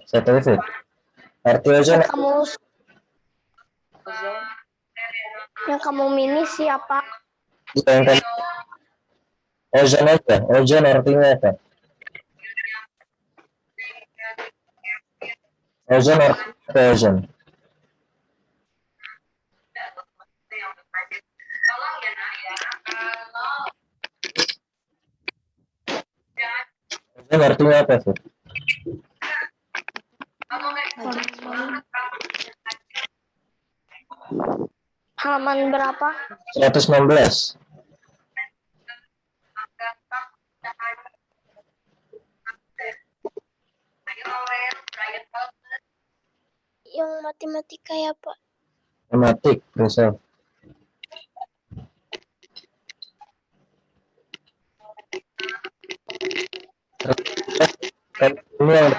Satu fit. Arti ozon Yang kamu mini siapa? yang kan ozon aja. Ozon artinya apa? Ozon artinya apa ozon? Ozon artinya apa Fit? Halaman berapa? 116. Yang matematika ya, Pak. Tematik, Rizal. Ini yang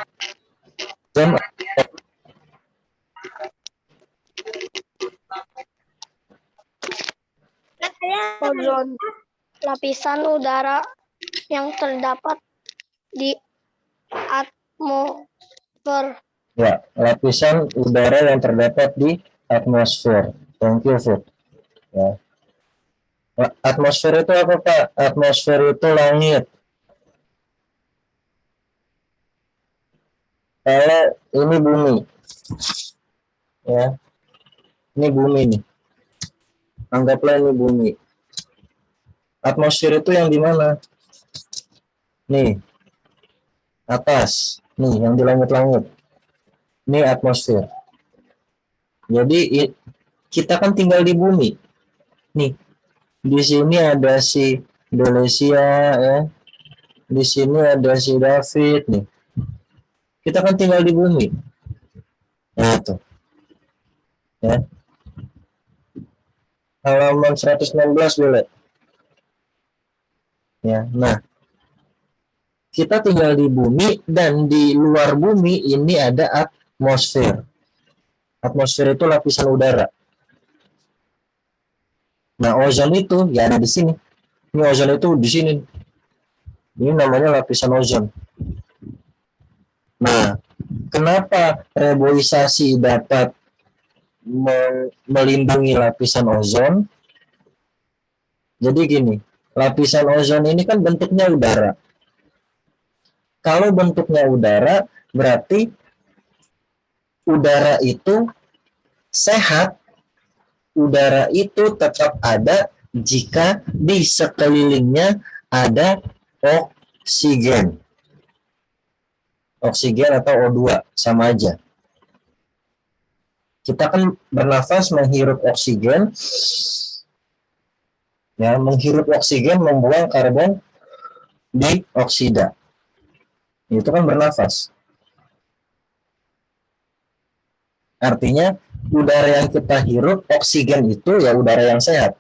ozon Ozon, lapisan udara yang terdapat di atmosfer. ya, lapisan udara yang terdapat di atmosfer. Thank you, Fit. Ya. Atmosfer itu apa, Pak? Atmosfer itu langit. Kalau ini bumi. Ya. Ini bumi nih. Anggaplah ini bumi. Atmosfer itu yang di mana? Nih. Atas. Nih, yang di langit-langit. Ini atmosfer. Jadi kita kan tinggal di bumi. Nih. Di sini ada si Indonesia ya. Di sini ada si David nih. Kita kan tinggal di bumi. Nah, tuh. Ya. Halaman 116 boleh. Ya. Nah, kita tinggal di bumi dan di luar bumi ini ada atmosfer. Atmosfer itu lapisan udara. Nah, ozon itu ya ada di sini. Ini ozon itu di sini. Ini namanya lapisan ozon. Nah, kenapa reboisasi dapat melindungi lapisan ozon? Jadi gini, lapisan ozon ini kan bentuknya udara. Kalau bentuknya udara, berarti udara itu sehat. Udara itu tetap ada jika di sekelilingnya ada oksigen. Oksigen atau O2 sama aja. Kita kan bernafas menghirup oksigen, ya menghirup oksigen membuang karbon dioksida. Itu kan bernafas. Artinya udara yang kita hirup oksigen itu ya udara yang sehat.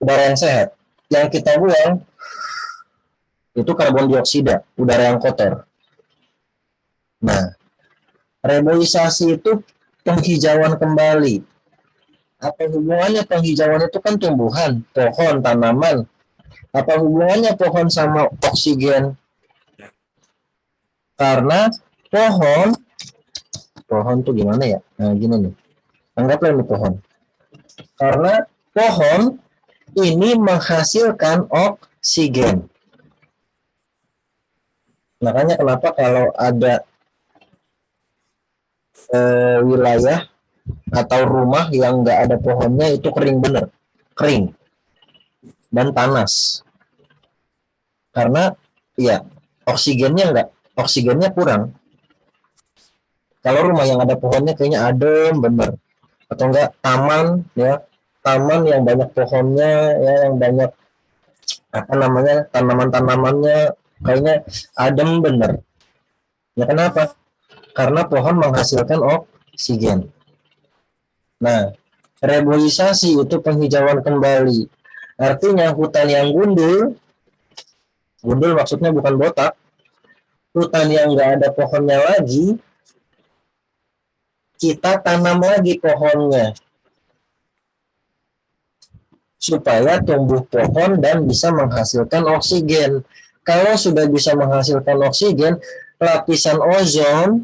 Udara yang sehat. Yang kita buang itu karbon dioksida, udara yang kotor. Nah, reboisasi itu penghijauan kembali. Apa hubungannya penghijauan itu kan tumbuhan, pohon, tanaman. Apa hubungannya pohon sama oksigen? Karena pohon tuh gimana ya? Nah, gini nih. Anggaplah ini pohon. Karena pohon ini menghasilkan oksigen. Makanya kenapa kalau ada wilayah atau rumah yang nggak ada pohonnya itu kering bener, kering dan panas. Karena ya oksigennya kurang. Kalau rumah yang ada pohonnya kayaknya adem bener, atau enggak taman ya, taman yang banyak pohonnya ya, yang banyak apa namanya tanaman-tanamannya kayaknya adem bener. Ya kenapa? Karena pohon menghasilkan oksigen. Nah, reboisasi itu penghijauan kembali. Artinya hutan yang gundul maksudnya bukan botak, hutan yang nggak ada pohonnya lagi, kita tanam lagi pohonnya. Supaya tumbuh pohon dan bisa menghasilkan oksigen. Kalau sudah bisa menghasilkan oksigen, lapisan ozon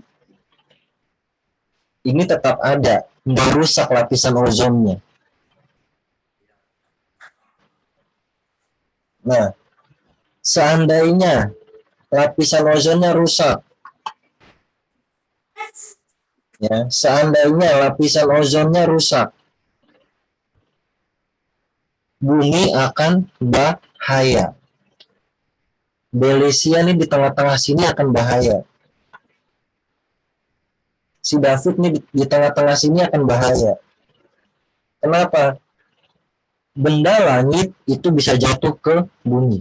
ini tetap ada, nggak rusak lapisan ozonnya. Nah, seandainya lapisan ozonnya rusak, ya, seandainya lapisan ozonnya rusak, bumi akan bahaya. Belesia nih di tengah-tengah sini akan bahaya. Si David nih di tengah-tengah sini akan bahaya. Kenapa? Benda langit itu bisa jatuh ke bumi.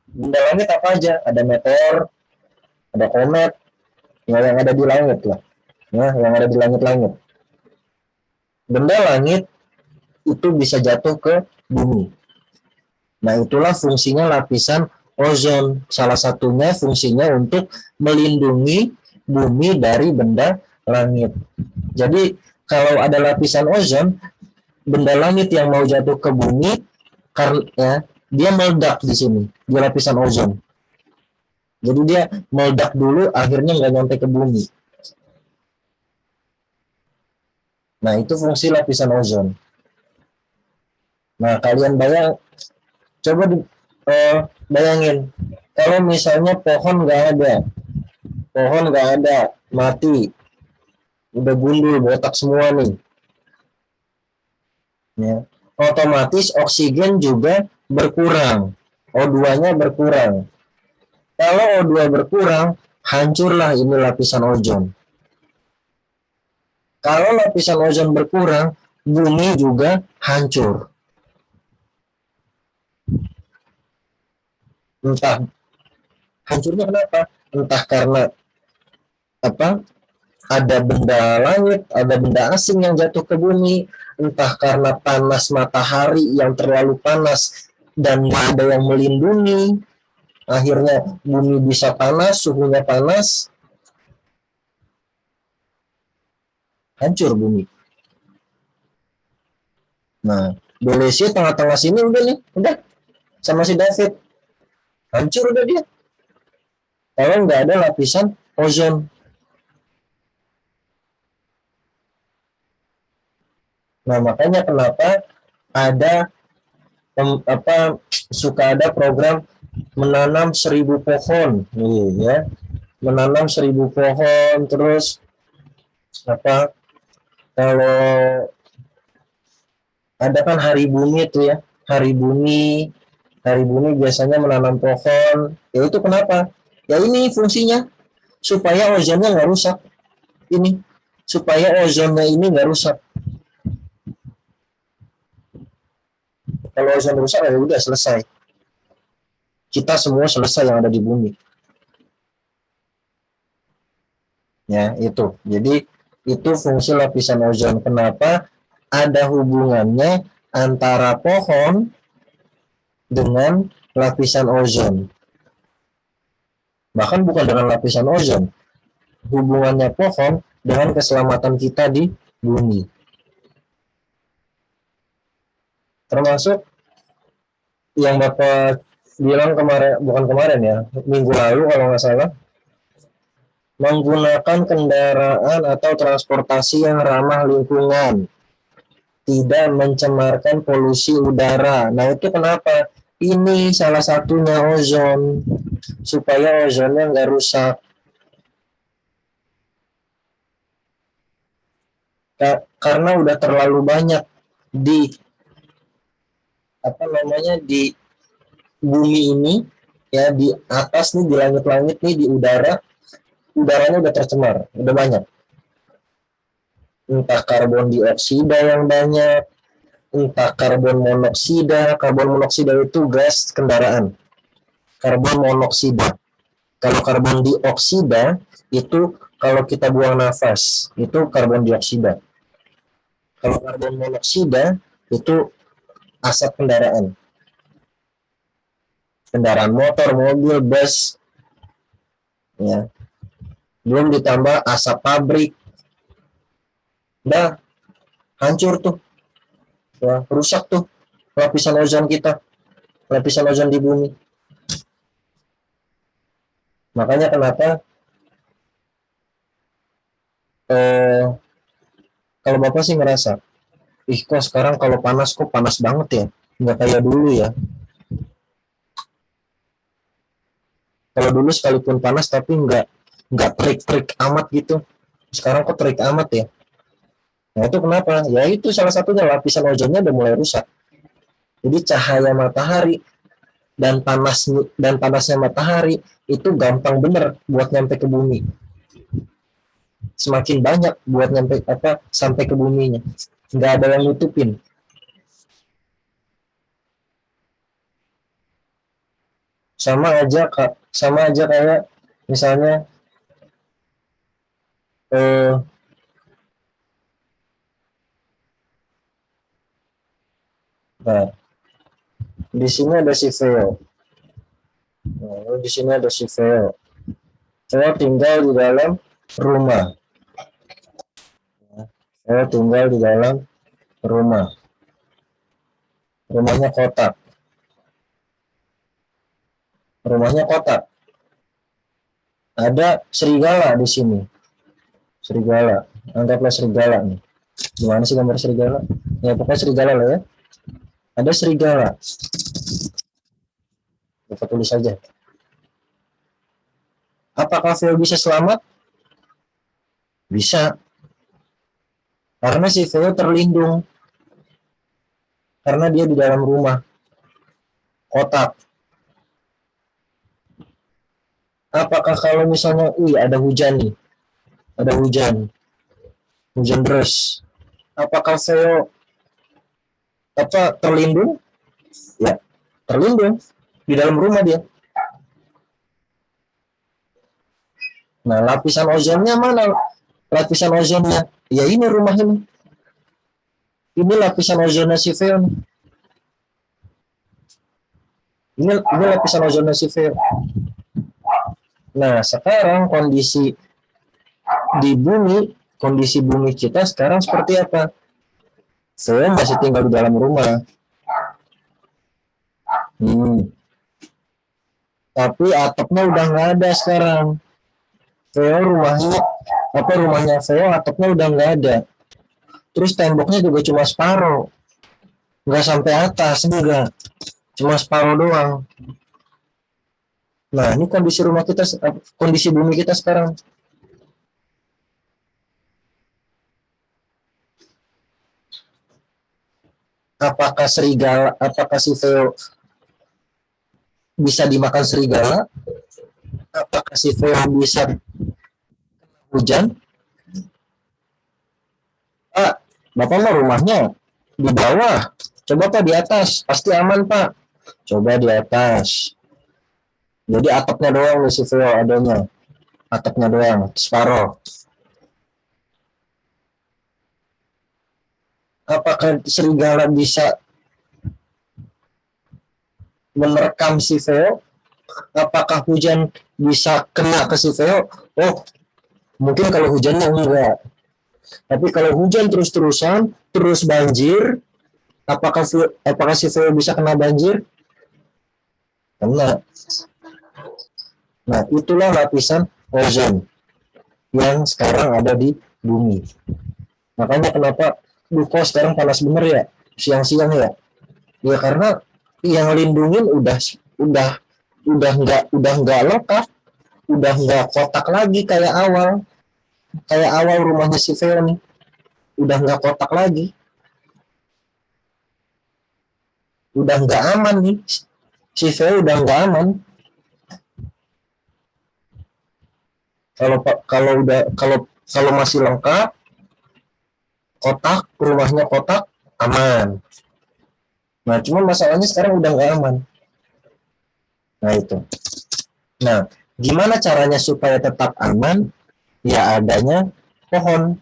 Benda langit apa aja? Ada meteor, ada komet, ya, yang ada di langit lah. Ya, yang ada di langit-langit. Benda langit itu bisa jatuh ke bumi. Nah, itulah fungsinya lapisan ozon. Salah satunya fungsinya untuk melindungi bumi dari benda langit. Jadi, kalau ada lapisan ozon, benda langit yang mau jatuh ke bumi, karena ya, dia meledak di sini, di lapisan ozon. Jadi dia meledak dulu, akhirnya nggak nyampe ke bumi. Nah, itu fungsi lapisan ozon. Nah, kalian coba bayangin, kalau misalnya pohon nggak ada, mati, udah gundul, botak semua nih, ya, otomatis oksigen juga berkurang, O2-nya berkurang. Kalau O2 berkurang, hancurlah ini lapisan ozon. Kalau lapisan ozon berkurang, bumi juga hancur. Entah hancurnya kenapa? Entah karena ada benda langit, ada benda asing yang jatuh ke bumi, entah karena panas matahari yang terlalu panas dan nggak ada yang melindungi, akhirnya bumi bisa panas, suhunya panas, hancur bumi. Nah, Belesia tengah-tengah sini udah sama si David, hancur udah dia. Kalau nggak ada lapisan ozon. Nah, makanya kenapa ada suka ada program menanam 1000 pohon nih, ya, menanam 1000 pohon. Terus kalau ada kan hari bumi itu ya, hari bumi biasanya menanam pohon. Ya itu kenapa? Ya ini fungsinya supaya ozonnya nggak rusak. Ini supaya ozonnya ini nggak rusak. Kalau ozon rusak ya udah selesai. Kita semua selesai yang ada di bumi. Ya, itu. Jadi itu fungsi lapisan ozon. Kenapa ada hubungannya antara pohon dengan lapisan ozon? Bahkan bukan dengan lapisan ozon. Hubungannya pohon dengan keselamatan kita di bumi. Termasuk yang Bapak bilang bukan kemarin ya, minggu lalu kalau nggak salah, menggunakan kendaraan atau transportasi yang ramah lingkungan, tidak mencemarkan polusi udara. Nah, itu kenapa? Ini salah satunya ozon, supaya ozonnya nggak rusak. Karena udah terlalu banyak di di bumi ini, ya, di atas nih, di langit-langit nih, di udaranya udah tercemar, udah banyak. Entah karbon dioksida yang banyak, entah karbon monoksida. Karbon monoksida itu gas kendaraan. Karbon monoksida. Kalau karbon dioksida itu kalau kita buang nafas, itu karbon dioksida. Kalau karbon monoksida itu asap kendaraan. Kendaraan motor, mobil, bus, ya. Belum ditambah asap pabrik. Udah hancur tuh, ya, rusak tuh lapisan ozon kita. lapisan ozon di bumi. Makanya kenapa kalau Bapak sih ngerasa, ih kok sekarang kalau panas kok panas banget ya, nggak kayak dulu ya. Kalau dulu sekalipun panas tapi nggak terik-terik amat gitu. Sekarang kok terik amat ya. Nah itu kenapa? Ya itu salah satunya lapisan ozonnya udah mulai rusak. Jadi cahaya matahari dan panasnya matahari itu gampang bener buat nyampe ke bumi. Semakin banyak buat nyampe sampai ke buminya. Nggak ada yang nutupin. Sama aja kayak misalnya eh, nah, di sini ada si Veo. Nah, di sini ada si Veo. Veo tinggal di dalam rumah. Veo tinggal di dalam rumah. Rumahnya kotak. Rumahnya kotak. Ada serigala di sini. Serigala. Anggaplah serigala nih. Gimana sih gambar serigala? Ya pokoknya serigala lah ya. Ada serigala. Kita tulis saja. Apakah Veo bisa selamat? Bisa. Karena si Veo terlindung. Karena dia di dalam rumah. Kotak. Apakah kalau misalnya, ada hujan nih. Ada hujan. Hujan deras. Apakah Veo terlindung? Ya, terlindung. Di dalam rumah dia. Nah, lapisan ozonnya mana? Lapisan ozonnya, ya ini rumah ini. Ini lapisan ozonnya si Veo. Ini lapisan ozonnya si Veo. Nah, sekarang kondisi bumi kita sekarang seperti apa? Veo masih tinggal di dalam rumah. Tapi atapnya udah nggak ada sekarang. Veo rumahnya Veo atapnya udah nggak ada. Terus temboknya juga cuma separuh, nggak sampai atas, enggak, cuma separuh doang. Nah ini kondisi bumi kita sekarang. Apakah si Veo bisa dimakan serigala? Apakah si Veo bisa hujan? Bapak mah rumahnya di bawah. Coba Pak di atas, pasti aman Pak. Coba di atas. Jadi atapnya doang nih si Veo adanya. Atapnya doang, separuh. Apakah serigala bisa menerkam si Veo? Apakah hujan bisa kena ke si Veo? Oh, mungkin kalau hujannya enggak. Tapi kalau hujan terus-terusan, terus banjir, apakah si Veo bisa kena banjir? Kena. Nah, itulah lapisan ozon yang sekarang ada di bumi. Makanya kenapa kok sekarang panas bener ya, siang-siang ya? Ya karena yang lindungin udah nggak lengkap, udah nggak kotak lagi kayak awal rumahnya si Veo nih, udah nggak kotak lagi, udah nggak aman nih, si Veo udah nggak aman. Kalau masih lengkap, kotak, rumahnya kotak, aman. Nah, cuman masalahnya sekarang udah nggak aman. Nah itu. Nah, gimana caranya supaya tetap aman? Ya adanya pohon,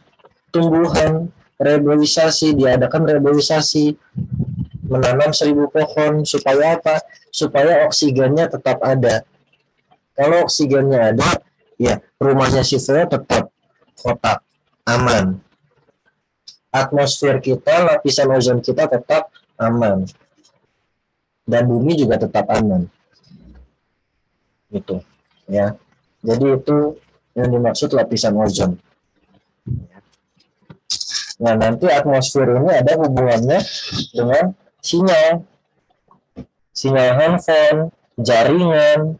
tumbuhan, reboisasi, diadakan reboisasi, menanam 1000 pohon, supaya apa? Supaya oksigennya tetap ada. Kalau oksigennya ada, ya rumahnya si Veo tetap kotak, aman. Atmosfer kita, lapisan ozon kita tetap aman. dan bumi juga tetap aman. Gitu ya. Jadi itu yang dimaksud lapisan ozon. Nah, nanti atmosfer ini ada hubungannya dengan sinyal handphone, jaringan.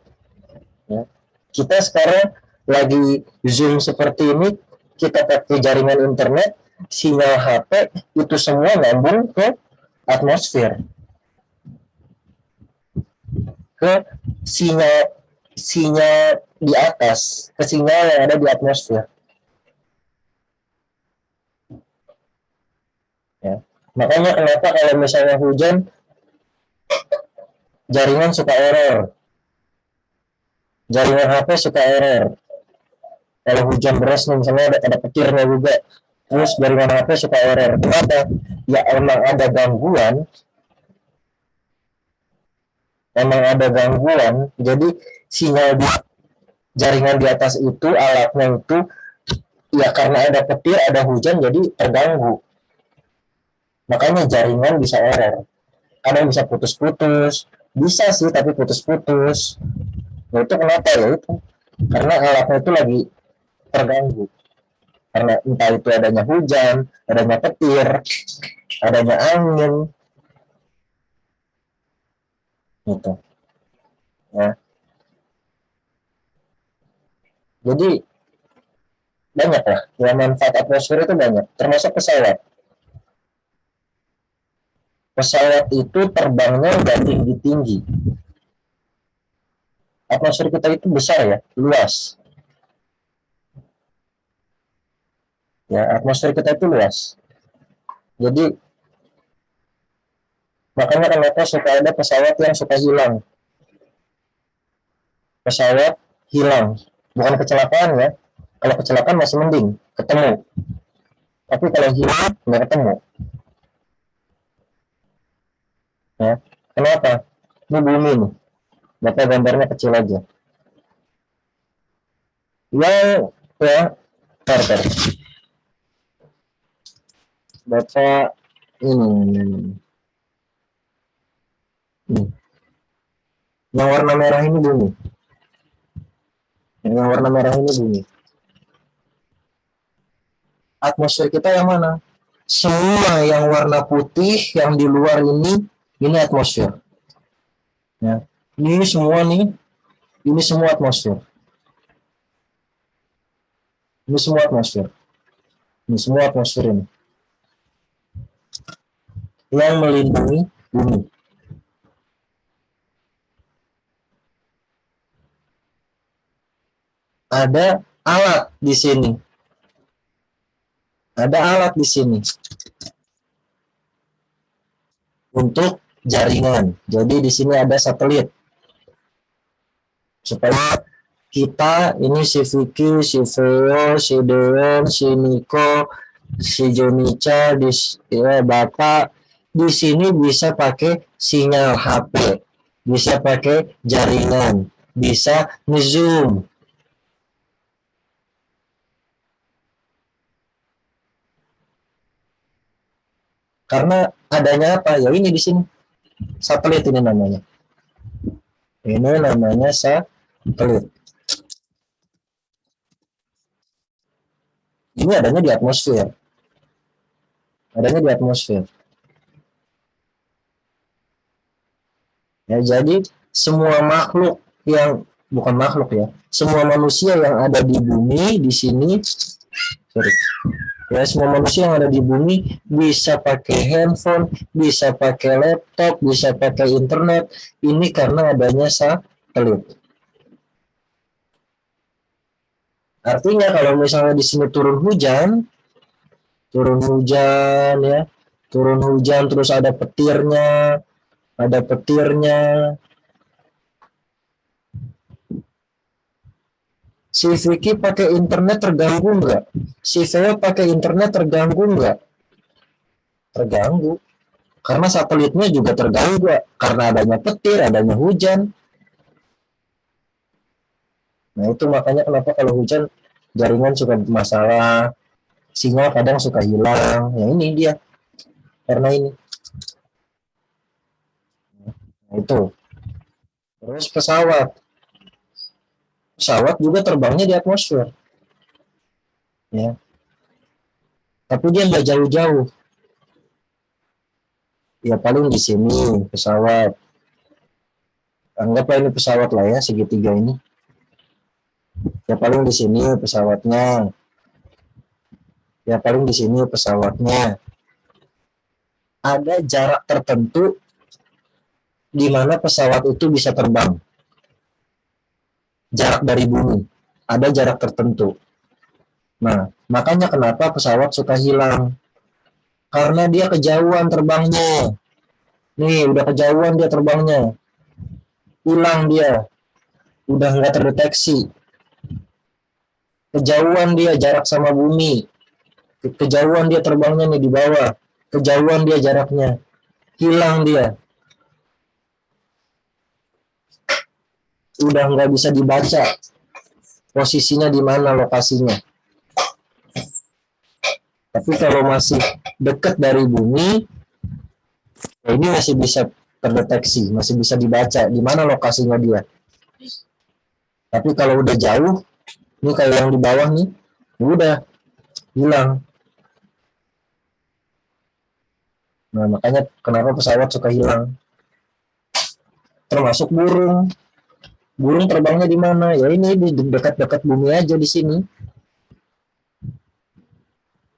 Ya. Kita sekarang lagi Zoom seperti ini, kita pakai jaringan internet, sinyal HP, itu semua nyambung ke atmosfer. Ke sinyal di atas, ke sinyal yang ada di atmosfer. Ya. Makanya kenapa kalau misalnya hujan, jaringan suka error. Jaringan HP suka error. Kalau hujan deras nih, misalnya ada petirnya juga, terus jaringan HP suka error. Kenapa? Ya emang ada gangguan, jadi sinyal di jaringan di atas itu, alatnya itu, ya karena ada petir, ada hujan, jadi terganggu. Makanya jaringan bisa error. Kadang bisa putus-putus, bisa sih tapi putus-putus. Nah, itu kenapa ya itu? Karena alatnya itu lagi terganggu. Karena entah itu adanya hujan, adanya petir, adanya angin. Gitu. Ya. Jadi banyak lah. Ya, manfaat atmosfer itu banyak. Termasuk pesawat. Pesawat itu terbangnya udah tinggi-tinggi. Atmosfer kita itu besar ya, luas. Ya, atmosfer kita itu luas. Jadi makanya kenapa suka ada pesawat yang suka hilang. Pesawat hilang, bukan kecelakaan ya. Kalau kecelakaan masih mending, ketemu. Tapi kalau hilang nggak ketemu. Ya, kenapa? Ini bumi nih. Bapak gambarnya kecil aja. Yang ya, tar. Bapak ini. Yang warna merah ini bumi. Yang warna merah ini bumi. Atmosfer kita yang mana? Semua yang warna putih yang di luar ini atmosfer. Ya. Ini semua nih, ini semua atmosfer. Ini semua atmosfer. Ini semua atmosfer ini. Yang melindungi bumi. Ada alat di sini. Ada alat di sini untuk jaringan. Jadi di sini ada satelit supaya kita ini si Vicky, si Veo, si Dewan, si Niko, si Jonica, ya, Bapak di sini bisa pakai sinyal HP, bisa pakai jaringan, bisa nge-zoom. Karena adanya apa? Ya ini di sini. Satelit ini namanya. Ini namanya satelit. Ini adanya di atmosfer. Adanya di atmosfer. Ya, jadi semua makhluk yang bukan makhluk ya, semua manusia yang ada di bumi di sini, ya semua manusia yang ada di bumi bisa pakai handphone, bisa pakai laptop, bisa pakai internet. Ini karena adanya satelit. Artinya kalau misalnya di sini turun hujan ya, turun hujan terus ada petirnya. Si Vicky pakai internet terganggu nggak? Si Veo pakai internet terganggu nggak? Terganggu. Karena satelitnya juga terganggu karena adanya petir, adanya hujan. Nah itu makanya kenapa kalau hujan jaringan suka bermasalah, sinyal kadang suka hilang. Ya ini dia karena ini. Nah, itu. Terus pesawat. Pesawat juga terbangnya di atmosfer. Ya. Tapi dia nggak jauh-jauh. Ya paling di sini pesawat. Anggaplah ini pesawat lah ya, segitiga ini. Ya paling di sini pesawatnya. Ya paling di sini pesawatnya. Ada jarak tertentu di mana pesawat itu bisa terbang. Jarak dari bumi. Ada jarak tertentu. Nah, makanya kenapa pesawat suka hilang. Karena dia kejauhan terbangnya. Nih, udah kejauhan dia terbangnya. Hilang dia. Udah nggak terdeteksi. Kejauhan dia jarak sama bumi. Kejauhan dia terbangnya nih di bawah. Kejauhan dia jaraknya. Hilang dia. Udah nggak bisa dibaca posisinya di mana, lokasinya. Tapi kalau masih dekat dari bumi, ya ini masih bisa terdeteksi, masih bisa dibaca di mana lokasinya dia. Tapi kalau udah jauh, ini kayak yang di bawah nih, udah hilang. Nah, makanya kenapa pesawat suka hilang. Termasuk burung. Burung terbangnya di mana? Ya ini di dekat-dekat bumi aja di sini.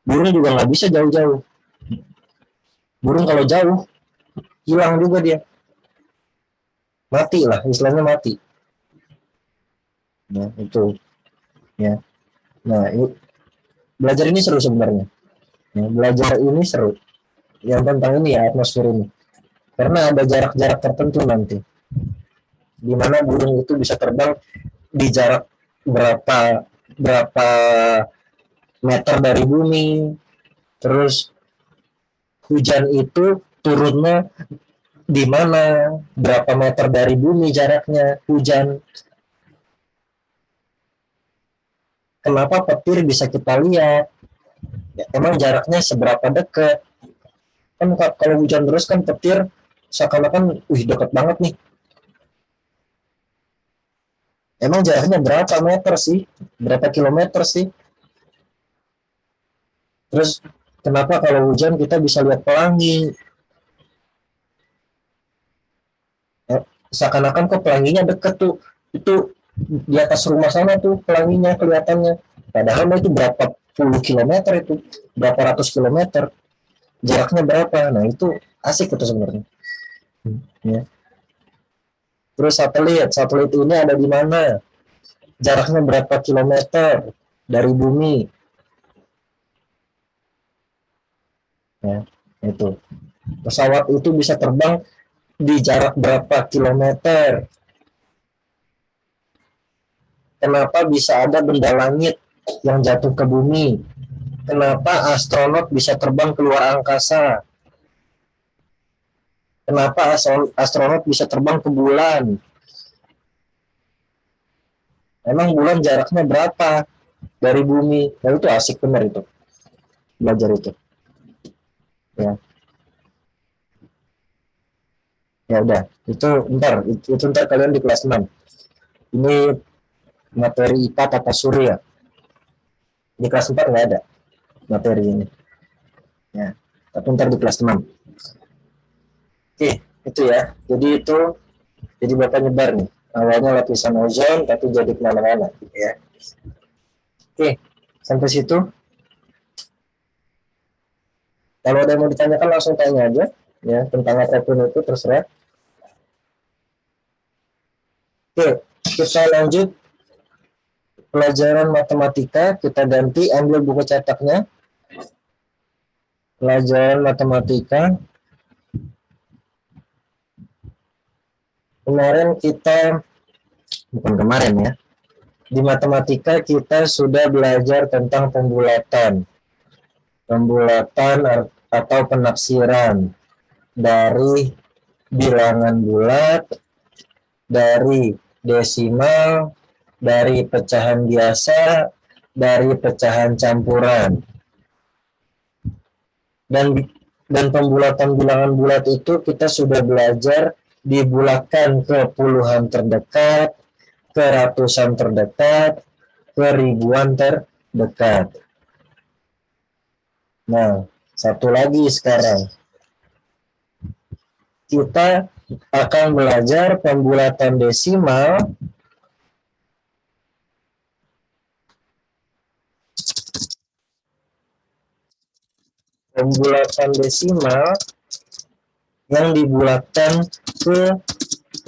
Burung juga nggak bisa jauh-jauh. Burung kalau jauh, hilang juga dia. Mati lah, istilahnya mati. Nah, itu. Ya. Nah, belajar ini seru sebenarnya. Ya, belajar ini seru. Yang tentang ini ya, atmosfer ini. Karena ada jarak-jarak tertentu nanti. Di mana burung itu bisa terbang di jarak berapa berapa meter dari bumi. Terus hujan itu turunnya di mana, berapa meter dari bumi jaraknya hujan. Kenapa petir bisa kita lihat? Ya, emang jaraknya seberapa dekat? Kan kalau hujan terus kan petir seakan-akan, wih dekat banget nih. Emang jaraknya berapa meter sih? Berapa kilometer sih? Terus kenapa kalau hujan kita bisa lihat pelangi? Seakan-akan kok pelanginya deket tuh. Itu di atas rumah sana tuh pelanginya kelihatannya. Padahal itu berapa puluh kilometer itu, berapa ratus kilometer. Jaraknya berapa? Nah itu asik itu sebenarnya. Ya. Terus satelit ini ada di mana? Jaraknya berapa kilometer dari bumi? Ya, itu. Pesawat itu bisa terbang di jarak berapa kilometer? Kenapa bisa ada benda langit yang jatuh ke bumi? Kenapa astronot bisa terbang keluar angkasa? Kenapa astronot bisa terbang ke bulan? Emang bulan jaraknya berapa dari bumi? Nah itu asik benar itu. Belajar itu. Ya. Ya udah, itu ntar kalian di kelas 6. Ini materi IPA tata surya. Di kelas 4 nggak ada materi ini. Ya, tapi ntar di kelas 6. Oke, itu ya. Jadi Bapak nyebar nih. Awalnya lapisan ozon, tapi jadi kemana-mana. Ya. Oke, sampai situ. Kalau ada yang mau ditanyakan langsung tanya aja. Ya, tentang apapun itu terserah. Oke, kita lanjut pelajaran matematika. Kita ganti, ambil buku cetaknya. Pelajaran matematika. Bukan kemarin ya. Di matematika kita sudah belajar tentang pembulatan. Pembulatan atau penafsiran dari bilangan bulat, dari desimal, dari pecahan biasa, dari pecahan campuran. Dan pembulatan bilangan bulat itu kita sudah belajar dibulatkan ke puluhan terdekat, ke ratusan terdekat, ke ribuan terdekat. Nah, satu lagi sekarang. Kita akan belajar pembulatan desimal yang dibulatkan ke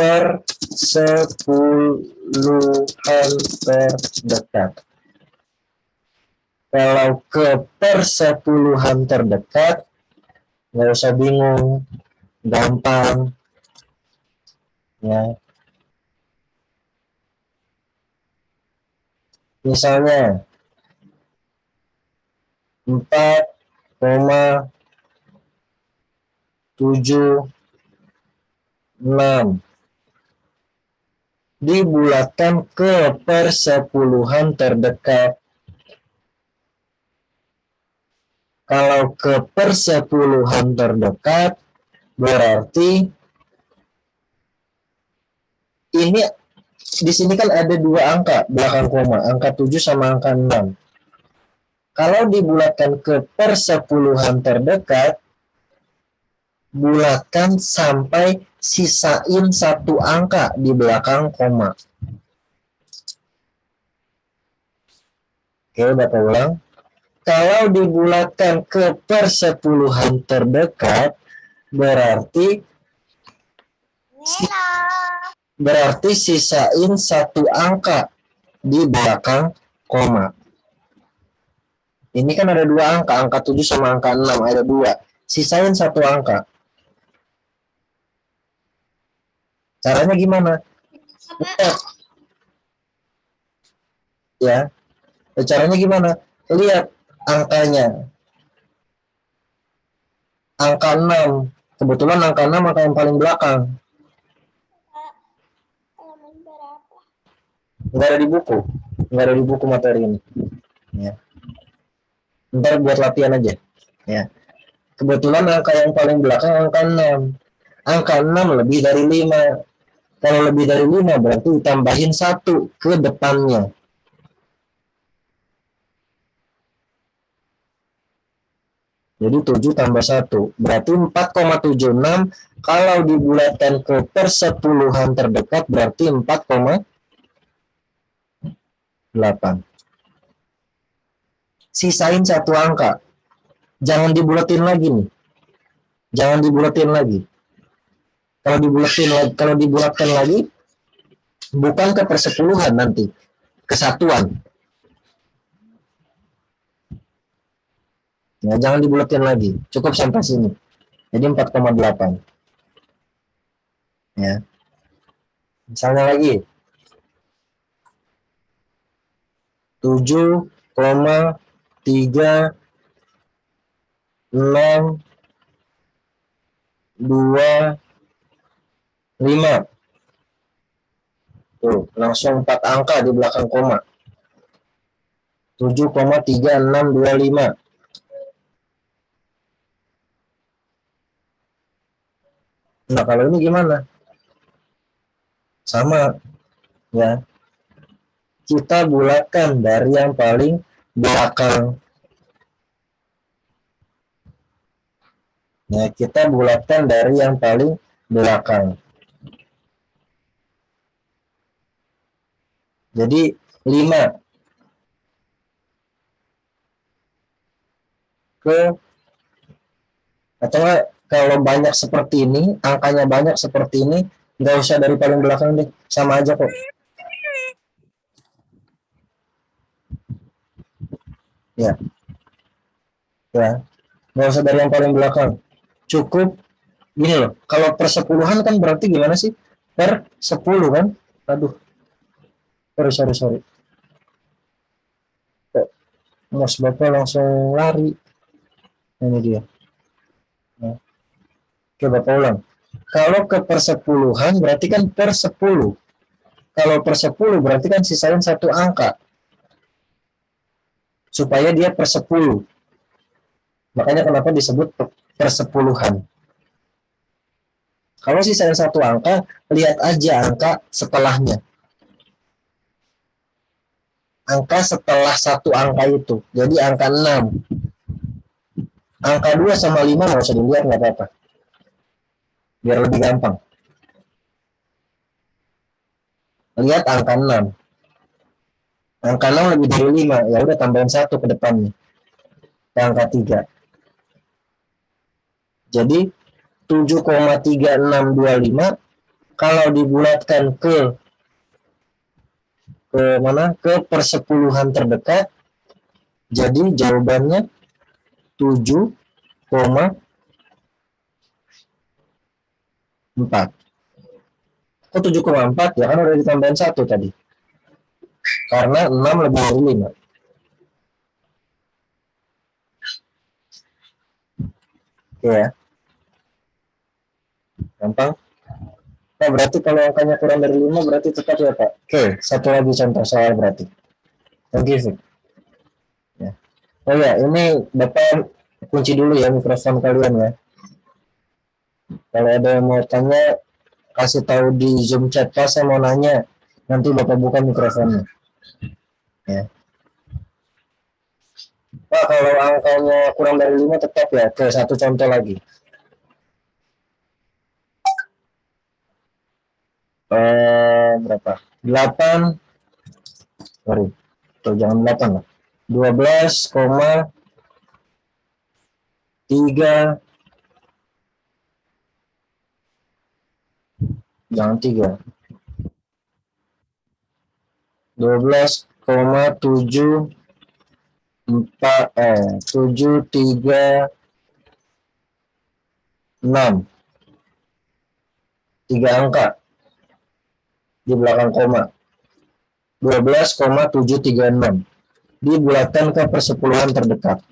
persepuluhan terdekat. Kalau ke persepuluhan terdekat, nggak usah bingung, gampang. Ya. Misalnya, 4,76 dibulatkan ke persepuluhan terdekat. Kalau ke persepuluhan terdekat, berarti ini di sini kan ada dua angka belakang koma, angka 7 sama angka 6. Kalau dibulatkan ke persepuluhan terdekat, bulatkan sampai sisain satu angka di belakang koma. Oke, Bapak ulang. Kalau dibulatkan ke persepuluhan terdekat, berarti sisain satu angka di belakang koma. Ini kan ada dua angka, angka 7 sama angka 6, ada dua. Sisain satu angka. Caranya gimana? Lihat. Ya. Caranya gimana? Lihat angkanya. Angka 6. Kebetulan angka 6 angka yang paling belakang. Nggak ada di buku. Nggak ada di buku materi ini. Ya. Ntar buat latihan aja. Ya. Kebetulan angka yang paling belakang angka 6. Angka 6 lebih dari 5. Kalau lebih dari 5 berarti tambahin 1 ke depannya. Jadi 7 tambah 1. Berarti 4,76. Kalau dibulatkan ke persepuluhan terdekat berarti 4,8. Sisain satu angka. Jangan dibulatin lagi nih. Jangan dibulatin lagi. Kalau dibulatkan lagi, bukan ke persepuluhan nanti, kesatuan. Ya, jangan dibulatin lagi. Cukup sampai sini. Jadi 4,8. Ya. Misalnya lagi. 7,3625. Tuh, langsung 4 angka di belakang koma. 7,3625. Nah, kalau ini gimana? Sama, ya. Kita bulatkan dari yang paling belakang. Ya, kita bulatkan dari yang paling belakang. Jadi 5 ke, atau enggak, kalau banyak seperti ini, angkanya banyak seperti ini, nggak usah dari paling belakang deh, sama aja kok. Ya, ya, nggak usah dari yang paling belakang. Cukup gini loh, kalau persepuluhan kan berarti gimana sih? Per 10 kan? Aduh, sorry. Mas Bapak langsung lari. Ini dia. Nah, oke, Bapak ulang. Kalau ke persepuluhan berarti kan per 10. Kalau per 10 berarti kan sisain satu angka. Supaya dia per 10. Makanya kenapa disebut persepuluhan. Kalau sisain satu angka, lihat aja angka setelahnya. Angka setelah satu angka itu. Jadi angka 6. Angka 2 sama 5 nggak usah dilihat, nggak apa-apa. Biar lebih gampang. Lihat angka 6. Angka 6 lebih dari 5. Ya udah tambahin 1 ke depannya. Ke angka 3. Jadi 7,3625 kalau dibulatkan ke mana? Ke persepuluhan terdekat. Jadi jawabannya 7,4. Kok 7,4? Ya kan udah ditambahin 1 tadi. Karena 6 lebih dari 5. Oke ya. Gampang. Nah, berarti kalau angkanya kurang dari 5 berarti tetap ya Pak. Oke, satu lagi contoh soal berarti. Thank you. Ya. Oh ya, ini Bapak kunci dulu ya mikrofon kalian ya. Kalau ada yang mau tanya, kasih tahu di Zoom chat Pak, saya mau nanya. Nanti Bapak buka mikrofonnya. Ya. Pak, kalau angkanya kurang dari 5 tetap ya. Oke, satu contoh lagi. Berapa? 8, sorry, tuh, jangan 8 lah. 12,3, jangan 3. 12,736, 3 angka di belakang koma. 12,736 dibulatkan ke persepuluhan terdekat.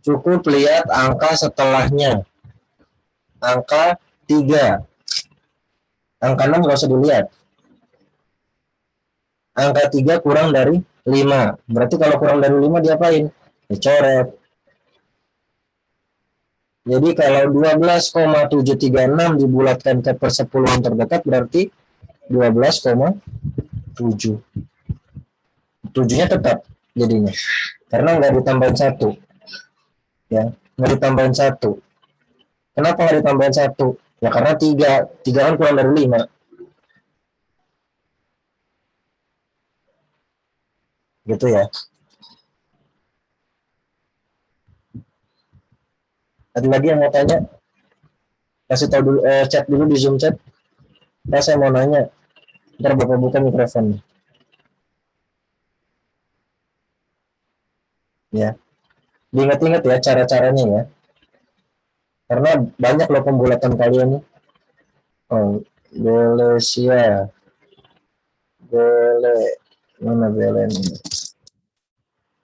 Cukup lihat angka setelahnya. Angka 3. Angka 6 nggak usah dilihat. Angka 3 kurang dari 5. Berarti kalau kurang dari 5 diapain? Dicoret. Jadi kalau 12,736 dibulatkan ke persepuluhan terdekat berarti 12,7. 7-nya tetap jadinya. Karena nggak ditambahin 1. Ya, nggak ditambahin 1. Kenapa nggak ditambahin 1? Ya karena 3. 3 kan kurang dari 5. Gitu ya. Ada lagi yang mau tanya? Kasih tahu dulu, chat dulu di Zoom chat. Nah, saya mau nanya. Ntar Bapak buka mikrofonnya. Ya. Diingat-ingat ya cara-caranya ya. Karena banyak loh pembulatan kalian nih. Oh, Belesia. Bele. Mana Bele ini?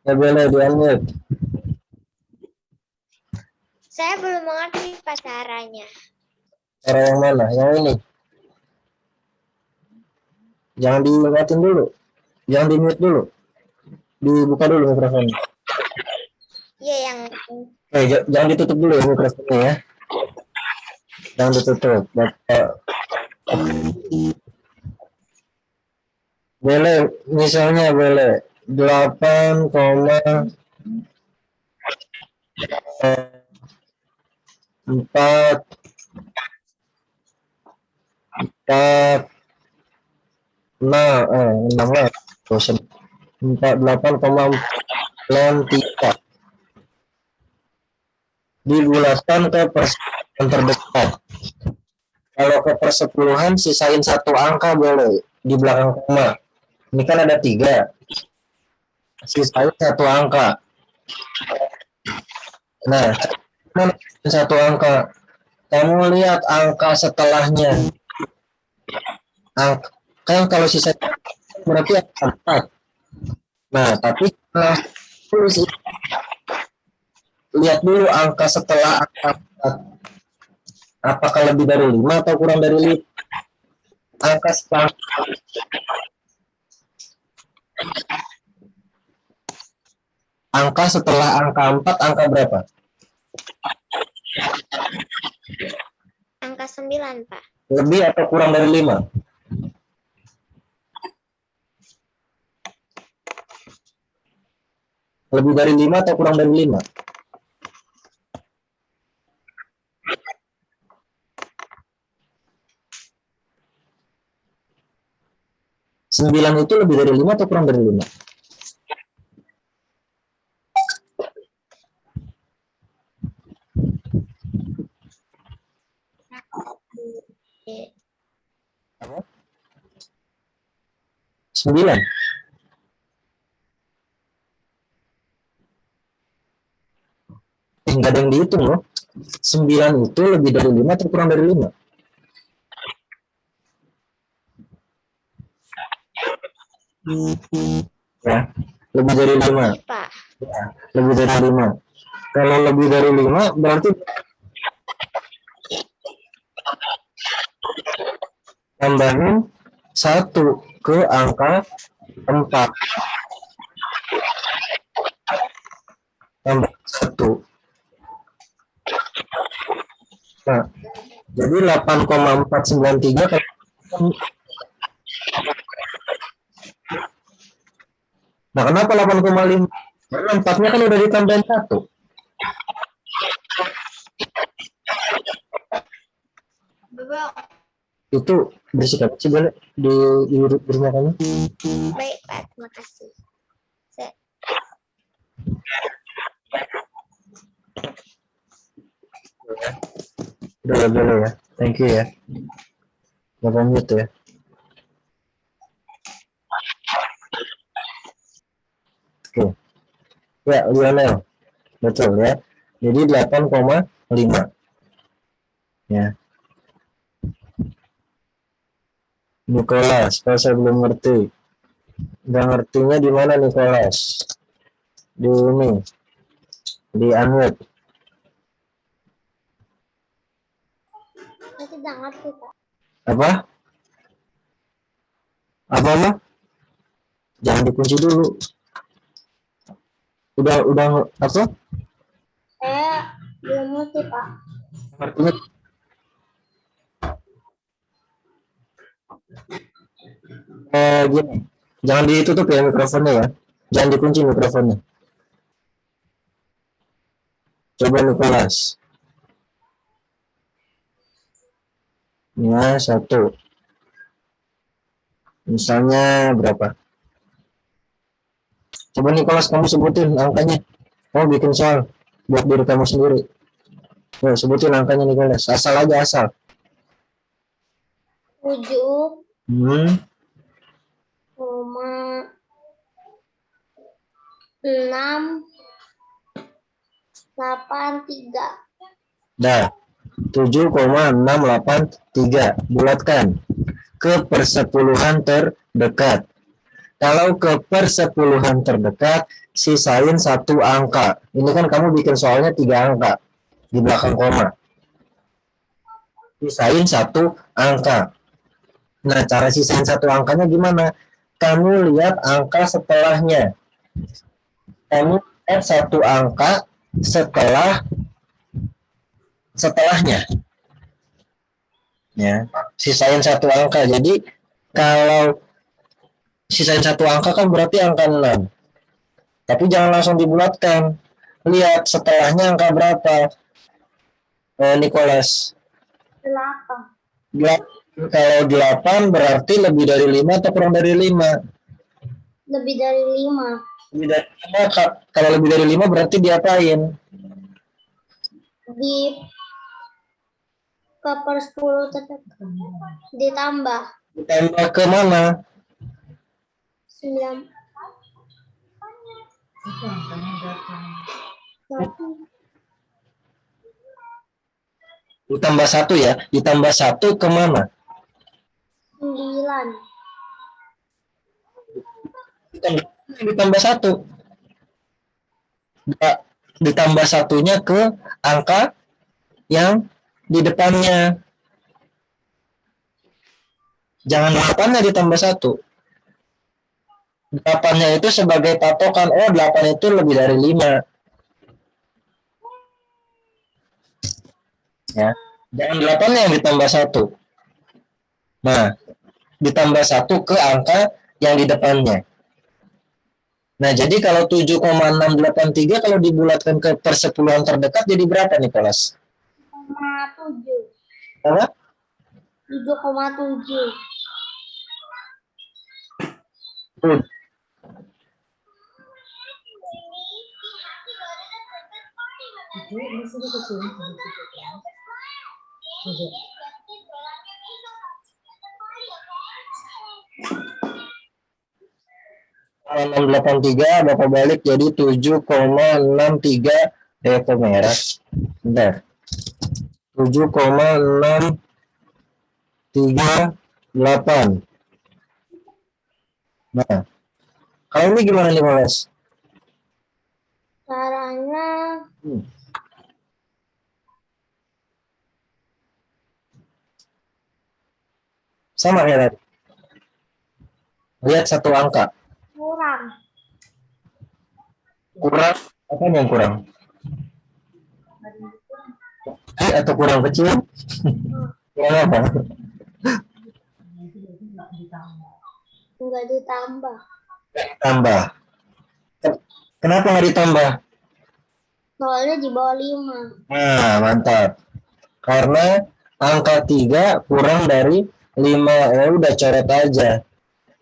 Ya Bele, di-unmute. Saya belum mengerti Pak caranya. Cara yang mana? Yang ini. Jangan diingatin dulu. Jangan di-mute dulu. Dibuka dulu mikrofonnya. Iya, yang Jangan ditutup dulu ya mikrofonnya ya. Jangan ditutup. Bele, misalnya Bele 8,4 48,3 dibulatkan ke persepuluhan terdekat. Kalau ke persepuluhan sisain satu angka boleh di belakang koma. Ini kan ada 3. Sisain satu angka. Nah, satu angka. Kamu lihat angka setelahnya. Kan kalau sisa berarti angka 4. Nah, tapi lihat dulu angka setelah angka 4. Apakah lebih dari 5 atau kurang dari 5? Angka setelah angka angka 4, angka berapa? angka 9, Pak. Lebih atau kurang dari 5? Lebih dari 5 atau kurang dari 5? Sembilan itu lebih dari 5 atau kurang dari 5? Sembilan. Enggak ada yang dihitung loh. 9 itu lebih dari 5 atau kurang dari 5? Ya, lebih dari 5. Pak. Ya, lebih dari 5. Kalau lebih dari 5 berarti tambahin 1 ke angka 4. Tambah 1. Nah, jadi 8,493 kan. Nah, kenapa 8,5? Karena 4-nya kan udah ditambahin 1. Itu berisik apa sih boleh di rumah kamu? Baik, Pak. Terima kasih. Udah boleh ya. Thank you ya. Bapak mute ya. Oke. Ya, Lionel. Betul ya. Jadi 8,5. Ya. Nicholas, kalau saya belum ngerti. Nggak ngertinya di mana Nicholas? Di ini. Di unmute. Saya tidak ngerti, Pak. Apa? Apa? Jangan dikunci dulu. Udah apa? Saya belum ngerti, Pak. Artinya gini. Jangan ditutup ya mikrofonnya ya. Jangan dikunci mikrofonnya. Coba Nicholas. Ya, 1. Misalnya berapa? Coba Nicholas kamu sebutin angkanya. Kamu bikin soal buat diri kamu sendiri. Yuk, sebutin angkanya Nicholas. Asal aja asal. 7, 6, 8, 3. Dah. 7,683 bulatkan ke persepuluhan terdekat. Kalau ke persepuluhan terdekat, sisain 1 angka. Ini kan kamu bikin soalnya 3 angka di belakang koma. Sisain 1 angka. Nah, cara sisain 1 angkanya gimana? Kamu lihat angka setelahnya. Kamu lihat 1 angka setelahnya. Ya, sisain 1 angka. Jadi kalau sisain 1 angka kan berarti angka 6. Tapi jangan langsung dibulatkan. Lihat setelahnya angka berapa, Nicholas? 8. Kalau 8 berarti lebih dari 5 atau kurang dari 5? Lebih dari 5. Lebih dari 5, kalau lebih dari 5 berarti diapain? Ke per 10 tetap ditambah. Ditambah ke mana? 9. Ditambah 1 ya. Ditambah 1 ke mana? 9. Ditambah 1. Ditambah 1-nya ke angka yang di depannya. Jangan 8-nya ditambah 1. 8-nya itu sebagai patokan. Oh, 8 itu lebih dari 5. Ya. Jangan 8 yang ditambah 1. Nah, ditambah 1 ke angka yang di depannya. Nah, jadi kalau 7,683 kalau dibulatkan ke persepuluhan terdekat jadi berapa nih, Nicholas? 7,7. Apa? 7,7. Enam delapan tiga Bapak balik jadi 7,63 merah. Bentar. 7,638. Nah, kalau ini gimana nih, Mas? Caranya Sama ya tadi. Lihat satu angka. kurang. Kurang apa yang kurang? Atau kurang kecil? Kurang apa? Enggak ditambah. Tambah. Kenapa nggak ditambah? Soalnya di bawah 5. Nah, mantap. Karena angka 3 kurang dari 5. Ya udah coret aja.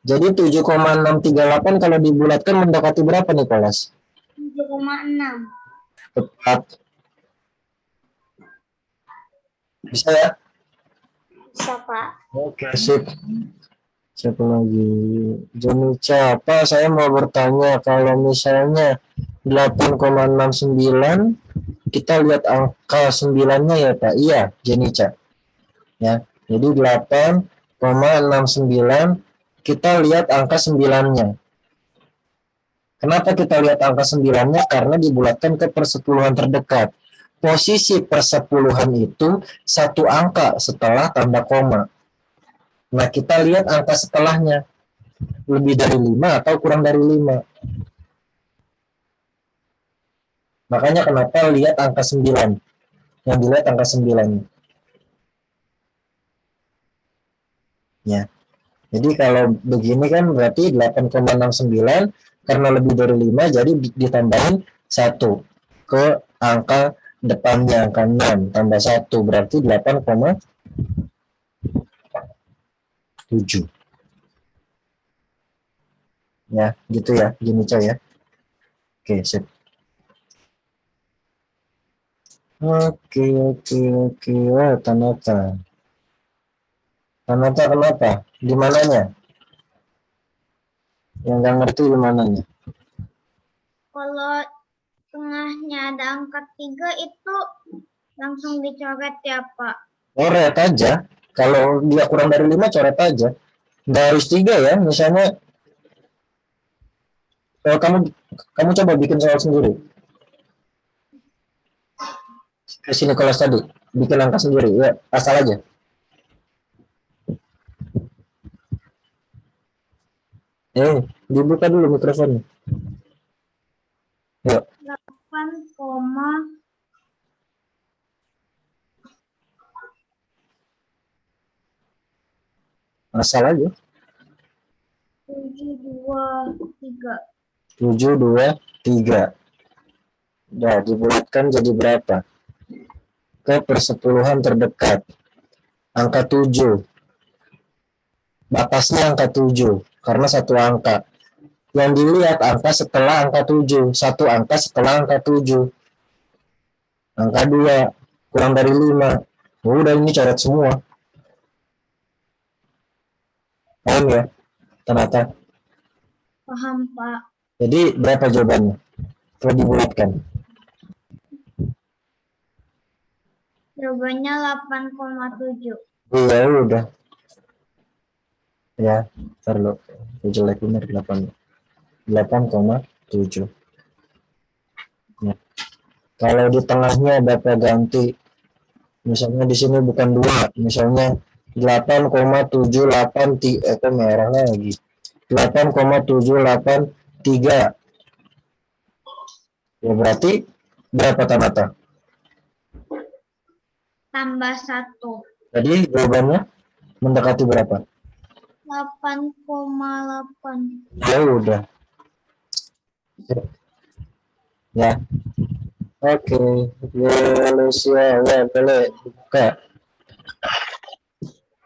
Jadi 7,638 kalau dibulatkan mendekati berapa nih, Kolas? 7,6. Tepat. Bisa ya? Bisa, Pak. Oke, sip. Siapa lagi? Jenica, apa? Saya mau bertanya, kalau misalnya 8,69, kita lihat angka 9-nya ya, Pak. Iya, Jenica. Ya. Jadi 8,69, kita lihat angka 9-nya. Kenapa kita lihat angka 9-nya? Karena dibulatkan ke persepuluhan terdekat. Posisi persepuluhan itu satu angka setelah tanda koma. Nah, kita lihat angka setelahnya. Lebih dari 5 atau kurang dari 5. Makanya kenapa lihat angka 9. Yang dilihat angka 9. Ya. Jadi kalau begini kan berarti 8,69 karena lebih dari 5 jadi ditambahin 1 ke angka depannya, angka 6 tambah 1 berarti 8,7. Ya, gitu ya, gini coy ya. Oke, sip. Oke. Oh, Tanata. Tanata kenapa? Di mananya? Yang nggak ngerti di mananya? Kalau tengahnya ada angka 3 itu langsung dicoret ya, Pak. Coret aja. Kalau dia kurang dari 5 coret aja. Nggak harus 3 ya. Misalnya kamu coba bikin soal sendiri. Ke sini kelas tadi. Bikin angka sendiri. Ya, asal aja. Dibuka dulu mikrofonnya. Yuk. 8, Asal aja. 723. 723. Nah, dibulatkan jadi berapa? Ke persepuluhan terdekat. Angka 7. Batasnya angka 7. Karena satu angka. Yang dilihat angka setelah angka 7. Satu angka setelah angka 7. Angka 2. Kurang dari 5. Udah ini coret semua. Paham ya? Ternyata. Paham, Pak. Jadi berapa jawabannya? Kalau dibulatkan. Jawabannya 8,7. Iya udah. Ya, terlalu jelek bener 8,7. Ya. Kalau di tengahnya Bapak ganti, misalnya di sini bukan 2, misalnya 8,78 itu merah lagi. 8,783. Ya berarti berapa Tanata? tambah 1. Jadi jawabannya mendekati berapa? 8,8. Ya udah. Ya. Oke. Lucia, ya boleh buka.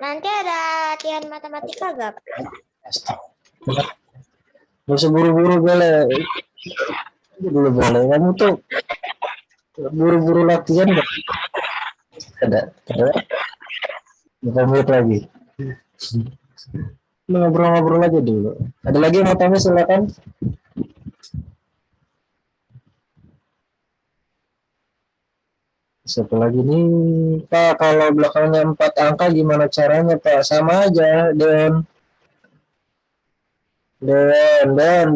Nanti ada latihan matematika gak? Gak usah buru-buru boleh. Dulu boleh. Kamu tuh buru-buru latihan gak? Ada. Berapa menit lagi? Ngobrol-ngobrol aja dulu. Ada lagi yang mau tanya silakan. Satu lagi nih, Pak, kalau belakangnya 4 angka gimana caranya, Pak? Sama aja, Dan,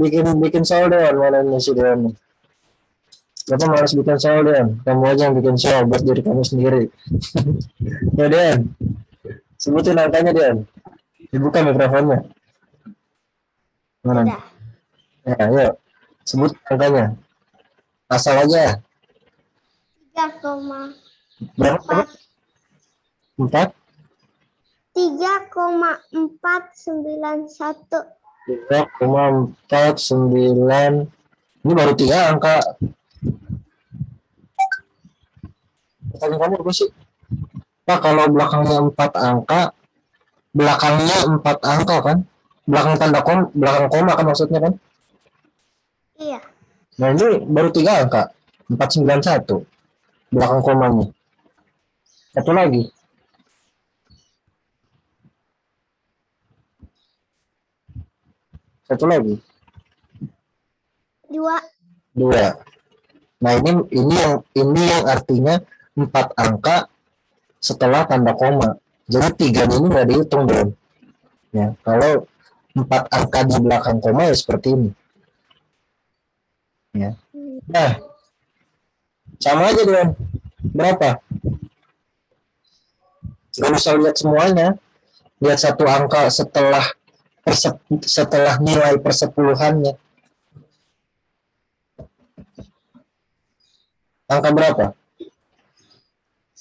bikin soal Dan, mana ini si Dan? Bapak malas bikin soal Dan, kamu aja yang bikin soal buat diri kamu sendiri. Ya Dan, sebutin angkanya Dan. Dibuka mikrofonnya. Mana? Udah. Ya, yuk, sebut angkanya. Asal aja. 3,4. Berapa? 4? 3,491. 3,49. Ini baru 3 angka. Pertanyaan kamu apa sih? Pak, kalau belakangnya 4 angka, belakangnya 4 angka kan? Belakang tanda belakang koma kan maksudnya kan? Iya. Nah ini baru 3 angka. 491 belakang komanya. Satu lagi. Satu lagi. 2. Nah ini yang artinya 4 angka setelah tanda koma. Jadi 3 ini nggak dihitung dong. Ya, kalau 4 angka di belakang koma ya seperti ini. Ya. Nah, sama aja Don. Berapa? Gak usah lihat semuanya. Lihat satu angka setelah nilai persepuluhannya. Angka berapa?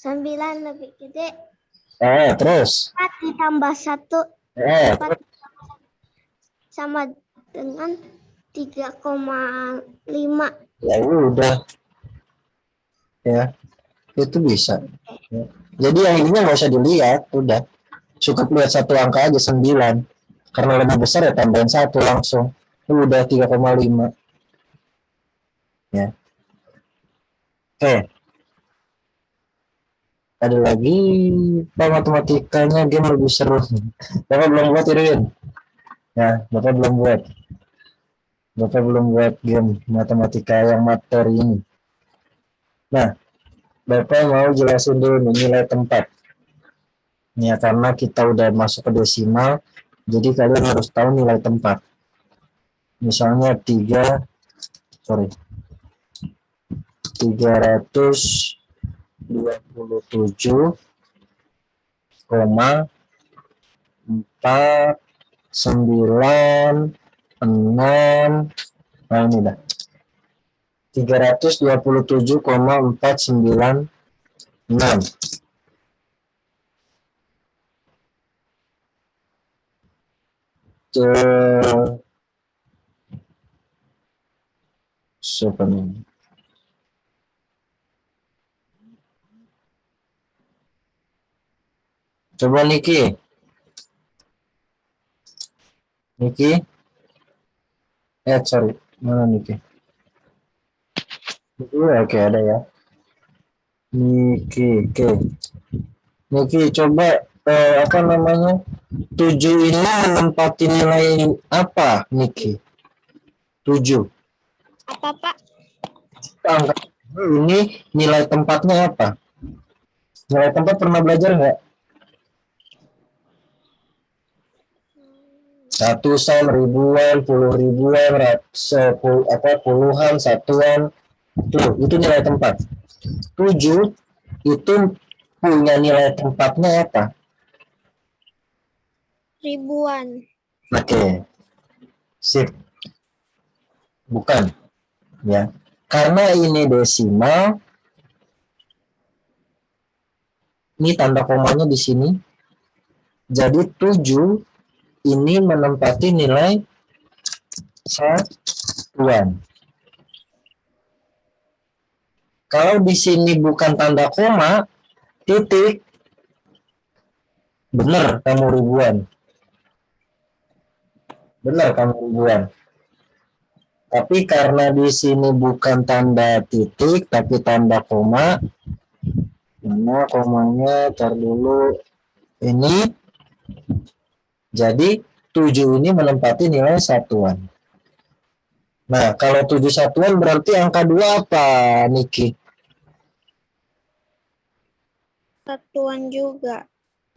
9 lebih gede. Terus. 4 ditambah 1. 4 sama dengan 3,5. Ya udah. Ya, itu bisa. Ya. Jadi yang ininya nggak usah dilihat, udah. Cukup lihat satu angka aja 9. Karena lebih besar ya tambahin 1 langsung. Udah 3,5. Ya. Oke. Ada lagi Pak, matematikanya game lebih seru. Bapak belum buat Irwin. Ya, Bapak belum buat. Bapak belum buat game matematika yang materi ini. Nah, Bapak mau jelasin dulu nih, nilai tempat. Ya, karena kita udah masuk ke desimal, jadi kalian harus tahu nilai tempat. Misalnya 327,496. Nah, ini dah. 327,496. Siapa nih? Coba Niki. Sorry. Mana Niki? Oke, ada ya. Niki, coba apa namanya? 7 ini menempati nilai apa, Niki? 7. Apa, Pak? Angka ini nilai tempatnya apa? Nilai tempat pernah belajar nggak? Ratusan, ribuan, puluh ribuan, puluhan, satuan. Tuh, itu nilai tempat. 7 itu punya nilai tempatnya apa? Ribuan. Oke. Sip. Bukan. Ya. Karena ini desimal, Ini tanda komanya di sini. Jadi 7 ini menempati nilai satuan. Kalau di sini bukan tanda koma, titik, benar kamu ribuan. Benar kamu ribuan. Tapi karena di sini bukan tanda titik, tapi tanda koma, mana komanya, tar dulu, ini, jadi 7 ini menempati nilai satuan. Nah, kalau 7 satuan berarti angka 2 apa, Niki? Satuan juga.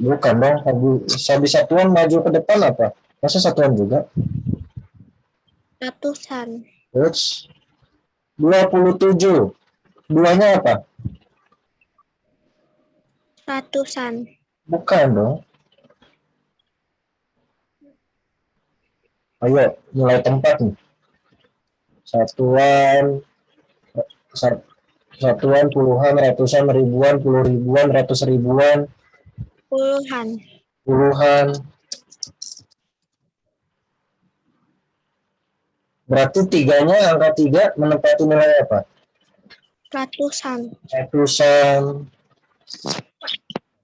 Bukan dong, habis satuan maju ke depan apa? Masa satuan juga? Ratusan. Terus 27. Duanya apa? Ratusan. Bukan dong. Ayo, nilai tempat nih. Satuan, satuan, puluhan, ratusan, ribuan, puluh ribuan, ratus ribuan, Puluhan. puluhan. Berarti tiganya, angka 3 menempati nilai apa? Ratusan. Ratusan.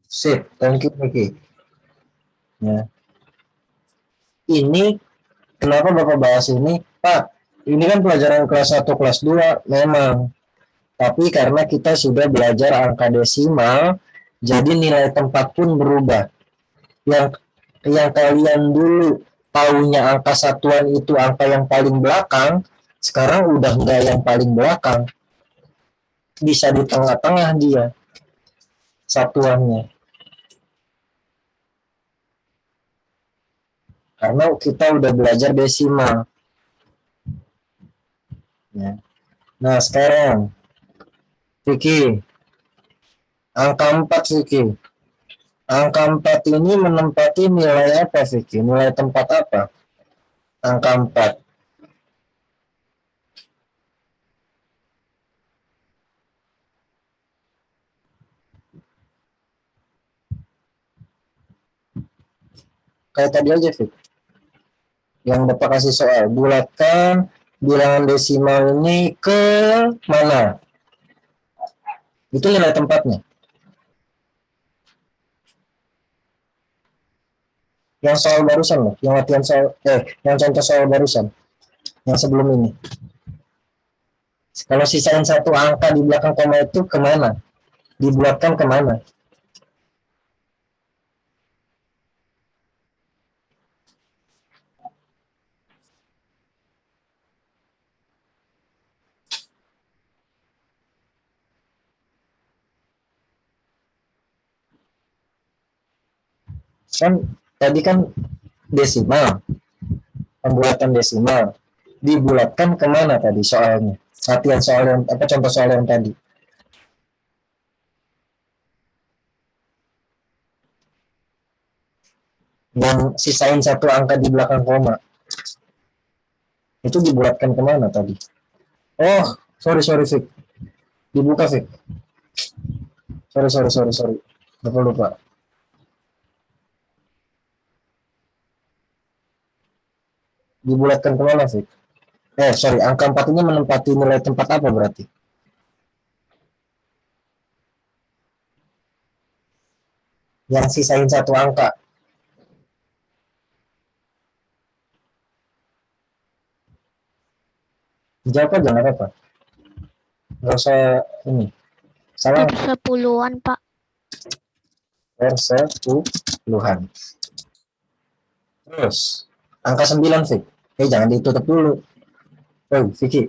Sip, thank you, Niki. Ya. Ini, kenapa Bapak bahas ini? Pak, ini kan pelajaran kelas 1, kelas 2, memang. Tapi karena kita sudah belajar angka desimal, jadi nilai tempat pun berubah. Yang kalian dulu taunya angka satuan itu angka yang paling belakang, sekarang udah enggak yang paling belakang. Bisa di tengah-tengah dia satuannya. Karena kita udah belajar desimal. Ya. Nah, sekarang Vicky, angka 4 Vicky. Angka 4 ini menempati nilai apa Vicky? Nilai tempat apa? Angka 4. Kayak tadi aja Vicky. Yang Bapak kasih soal, bulatkan bilangan desimal ini ke mana? Itu nilai tempatnya. Yang soal barusan loh, yang latihan soal, yang contoh soal barusan, yang sebelum ini. Kalau sisain satu angka di belakang koma itu kemana? Dibulatkan kemana? Kan tadi kan desimal, pembuatan desimal. Dibulatkan kemana tadi soalnya? Latihan soal yang, apa contoh soal yang tadi? Yang sisain satu angka di belakang koma. Itu dibulatkan kemana tadi? Oh, sorry, Fik. Dibuka, Fik. Sorry. Lupa. Dibulatkan kemana, Fik? Sorry, angka 4 ini menempati nilai tempat apa berarti? Yang sisain satu angka. Jawab aja, nggak apa-apa. Nggak usah ini. Salah. Persepuluhan, Pak. Persepuluhan. Terus, angka 9, Fik. Jangan ditutup dulu. Vicky,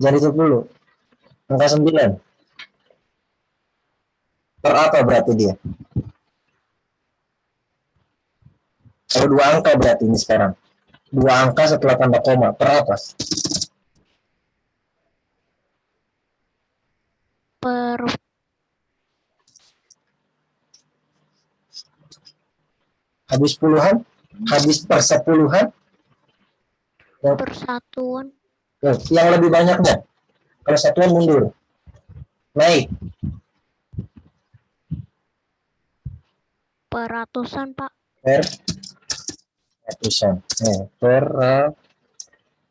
jangan ditutup dulu. Angka 9. Per apa berarti dia? Kalau dua angka berarti ini sekarang. Dua angka setelah tanda koma. Per apa? Per Habis puluhan? Habis persepuluhan? persatuan. Yang lebih banyaknya. Kalau satuan mundur. Naik. Peratusan, Pak. Per ratusan.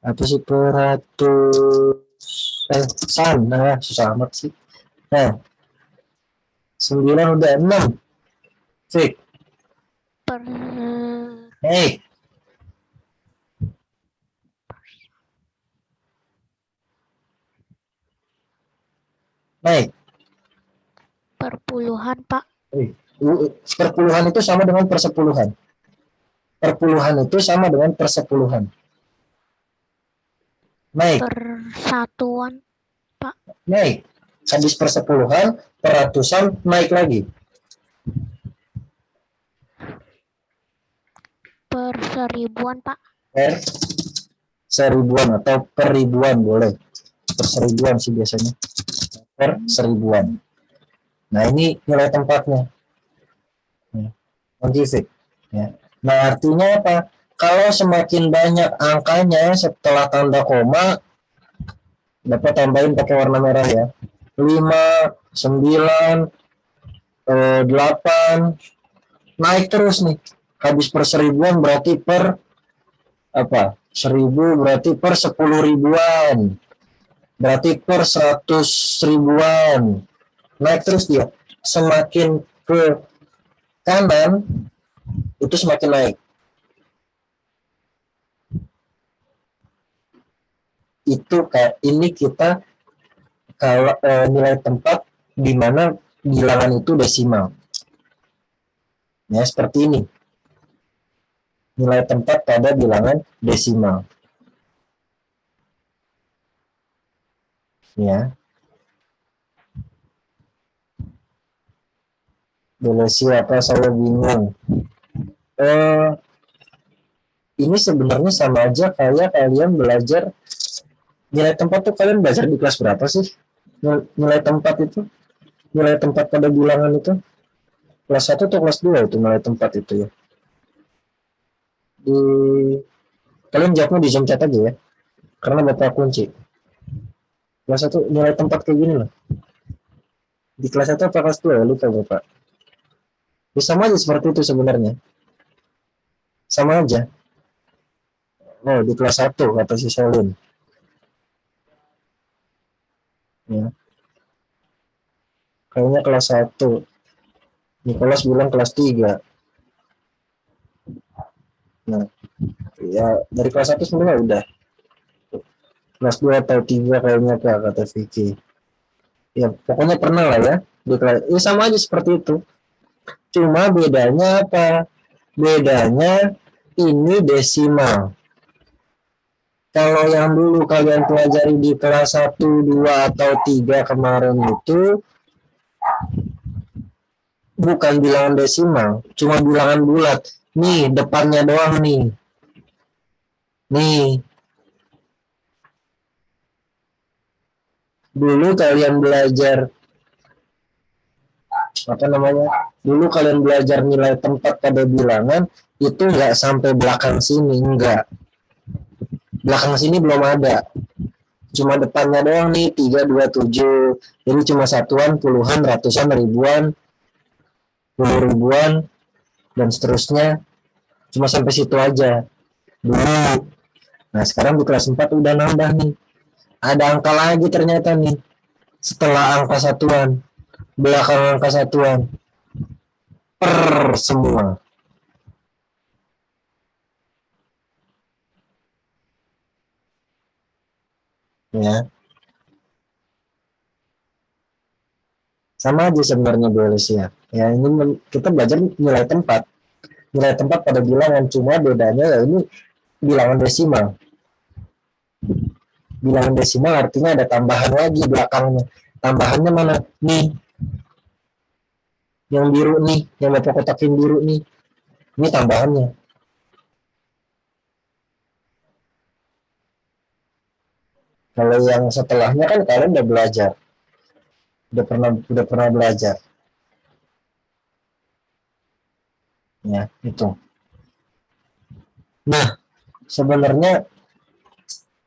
Apa sih peratusan? Nah, susah amat sih. Nah, 9 udah 6. Fik. Per Hey. Naik. perpuluhan, Pak. Perpuluhan itu sama dengan persepuluhan. Perpuluhan itu sama dengan persepuluhan. Naik. Persatuan. Naik. Habis persepuluhan, peratusan, naik lagi. Perseribuan, Pak. Per seribuan atau peribuan boleh. Perseribuan sih biasanya. Per seribuan. Nah, ini nilai tempatnya. Scientific. Ya. Nah, artinya apa? Kalau semakin banyak angkanya setelah tanda koma, dapat tambahin pakai warna merah ya. 5, 9, 8, naik terus nih. Habis per seribuan berarti per apa? 1000 berarti per 10 ribuan. Berarti per 100 ribuan. Naik terus dia. Semakin ke kanan itu semakin naik. Itu kayak ini kita kalau nilai tempat di mana bilangan itu desimal. Ya, seperti ini. Nilai tempat pada bilangan desimal. Ya. Boleh siapa saya bingung. Ini sebenarnya sama aja kayak kalian belajar nilai tempat tuh, kalian belajar di kelas berapa sih? Nilai tempat itu, nilai tempat pada bilangan itu kelas 1 atau kelas 2 itu nilai tempat itu ya. Di kalian jawabnya di Zoom chat aja ya. Karena Bapak kunci. Kelas 1 nilai tempat kayak gini loh. Di kelas 1 apa kelas 2 ya? Lupa Bapak. Ya, sama aja seperti itu sebenarnya. Sama aja. Oh, di kelas 1 kata si Selin. Ya. Kayaknya kelas 1. Nicholas bilang kelas 3. Nah, ya dari kelas 1 sebenarnya udah. Kelas 2 atau 3 kayaknya kata Vicky. Ya, pokoknya pernah lah ya. Di kelas, ya sama aja seperti itu. Cuma bedanya apa? Bedanya ini desimal. Kalau yang dulu kalian pelajari di kelas 1, 2, atau 3 kemarin itu bukan bilangan desimal, cuma bilangan bulat. Nih, depannya doang nih. Nih. Dulu kalian belajar apa namanya? Dulu kalian belajar nilai tempat pada bilangan itu nggak sampai belakang sini, enggak. Belakang sini belum ada. Cuma depannya doang nih 3, 2, 7. Jadi cuma satuan, puluhan, ratusan, ribuan, puluh ribuan, dan seterusnya. Cuma sampai situ aja dulu. Nah, sekarang di kelas 4 udah nambah nih. Ada angka lagi ternyata nih. Setelah angka satuan, belakang angka satuan, per semua. Ya. Sama aja sebenarnya boleh sih ya. Ya, ini kita belajar nilai tempat. Nilai tempat pada bilangan, cuma bedanya ya ini bilangan desimal. Bilangan desimal artinya ada tambahan lagi belakangnya. Tambahannya mana? Nih. Yang biru nih, yang Bapak kotakin biru nih. Ini tambahannya. Kalau yang setelahnya kan kalian udah belajar. Udah pernah belajar. Ya, itu. Nah, sebenarnya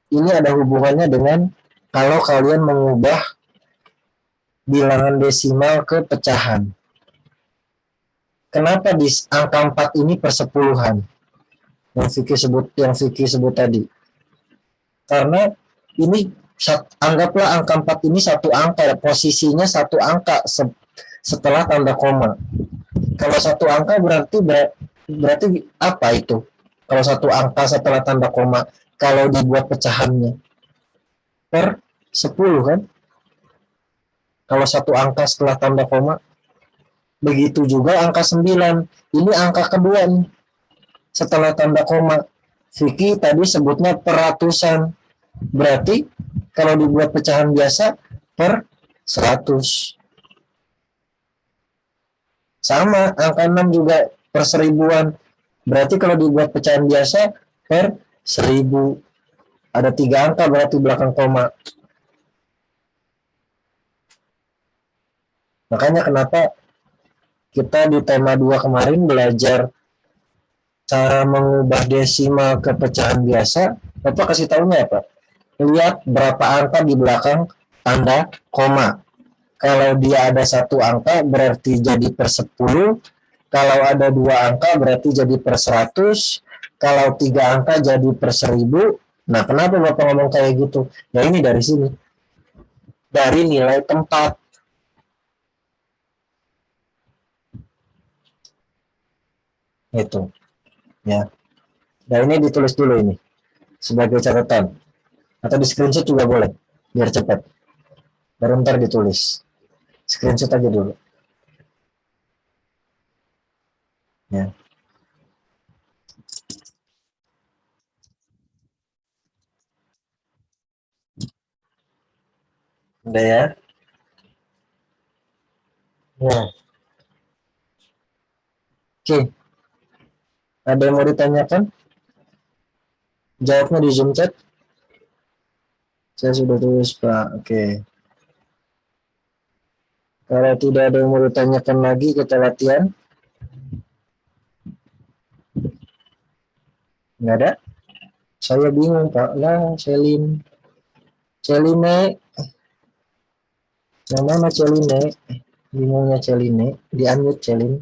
ini ada hubungannya dengan kalau kalian mengubah bilangan desimal ke pecahan. Kenapa di angka 4 ini persepuluhan? Yang Vicky sebut tadi. Karena ini anggaplah angka 4 ini satu angka, posisinya satu angka setelah tanda koma. Kalau satu angka berarti apa itu? Kalau satu angka setelah tanda koma, kalau dibuat pecahannya per 10 kan? Kalau satu angka setelah tanda koma. Begitu juga angka 9. Ini angka kedua nih. Setelah tanda koma. Vicky tadi sebutnya peratusan. Berarti kalau dibuat pecahan biasa per 100. Sama, angka 6 juga per 1000-an. Berarti kalau dibuat pecahan biasa per 1000. Ada 3 angka berarti belakang koma. Makanya kenapa kita di tema 2 kemarin belajar cara mengubah desimal ke pecahan biasa. Bapak kasih tahunya ya Pak. Lihat berapa angka di belakang tanda koma. Kalau dia ada satu angka berarti jadi per 10. Kalau ada 2 angka berarti jadi per 100. Kalau 3 angka jadi per 1000. Nah, kenapa Bapak ngomong kayak gitu? Ya ini dari sini. Dari nilai tempat. Itu. Ya. Dan ini ditulis dulu ini. Sebagai catatan. Atau di screenshot juga boleh. Biar cepat. Baru ntar ditulis. Screenshot aja dulu. Ya. Udah ya. Nah. Oke. Ada yang mau ditanyakan? Jawabnya di Zoom chat. Saya sudah tulis, Pak. Oke. Kalau tidak ada yang mau ditanyakan lagi, kita latihan. Nggak ada? Saya bingung, Pak. Lah, Celine. Celine. Yang mana Celine? Bingungnya Celine. Di-unmute Celine.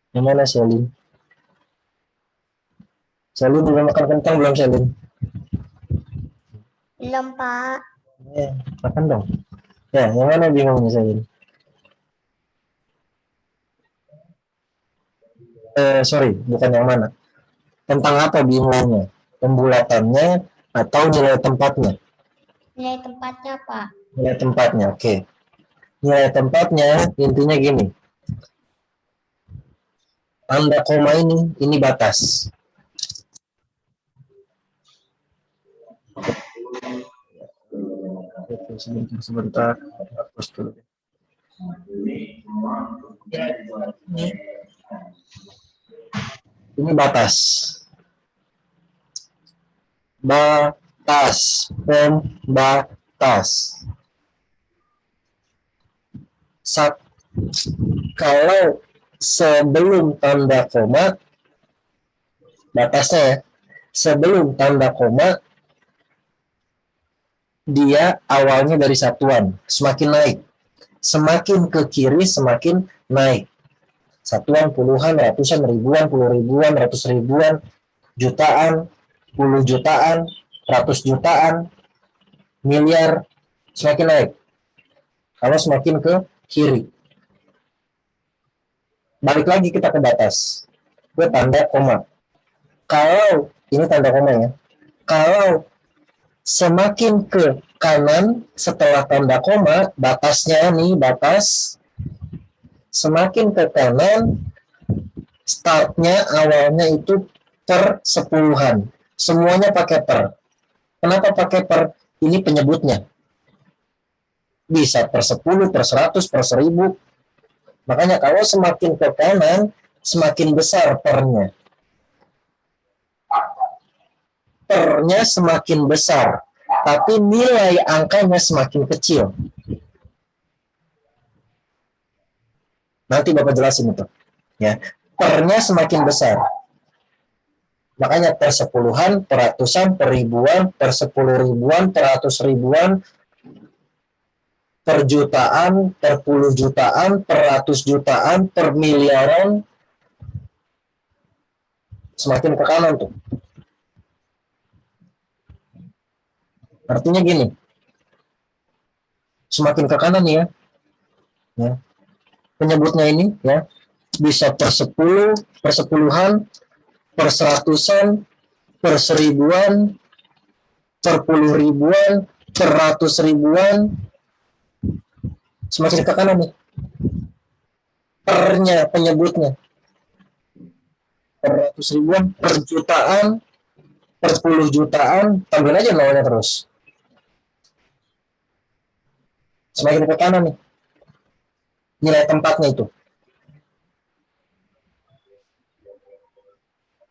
Yang mana Celine? Celine udah makan kentang belum, Celine? Belum, Pak. Ya, makan dong. Ya, yang mana bingungnya Celine? Sorry, bukan yang mana. Tentang apa bingungnya? Pembulatannya atau nilai tempatnya? Nilai tempatnya, Pak. Nilai tempatnya, oke. Nilai tempatnya intinya gini. Tanda koma ini batas. Oke, sebentar. Hapus dulu. Ini batas. Batas. Pembatas. Kalau sebelum tanda koma, batasnya ya, sebelum tanda koma, dia awalnya dari satuan, semakin naik. Semakin ke kiri, semakin naik. Satuan, puluhan, ratusan, ribuan, puluh ribuan, ratus ribuan, jutaan, puluh jutaan, ratus jutaan, miliar, semakin naik. Kalau semakin ke kiri. Balik lagi kita ke batas. Ke tanda koma. Kalau, ini tanda koma ya. Kalau semakin ke kanan setelah tanda koma, batasnya nih, batas. Semakin ke kanan, startnya awalnya itu per sepuluhan. Semuanya pakai per. Kenapa pakai per? Ini penyebutnya. Bisa per 10, per 100, per 1000. Makanya kalau semakin ke kanan, semakin besar pernya. Pernya semakin besar, tapi nilai angkanya semakin kecil. Nanti Bapak jelasin itu. Ya, pernya semakin besar. Makanya per sepuluhan, per ratusan, per ribuan, per 10 ribuan, per 100 ribuan, per jutaan, per puluh jutaan, per ratus jutaan, per miliaran, semakin ke kanan tuh. Artinya gini, semakin ke kanan ya, penyebutnya ini ya, bisa per 10, per sepuluhan, per seratusan, per seribuan, per puluh ribuan, per ratus ribuan, semakin ke kanan nih. Pernya penyebutnya. Per ratus ribuan, per jutaan, per puluh jutaan, tambahin aja nolnya terus. Semakin ke kanan nih. Nilai tempatnya itu.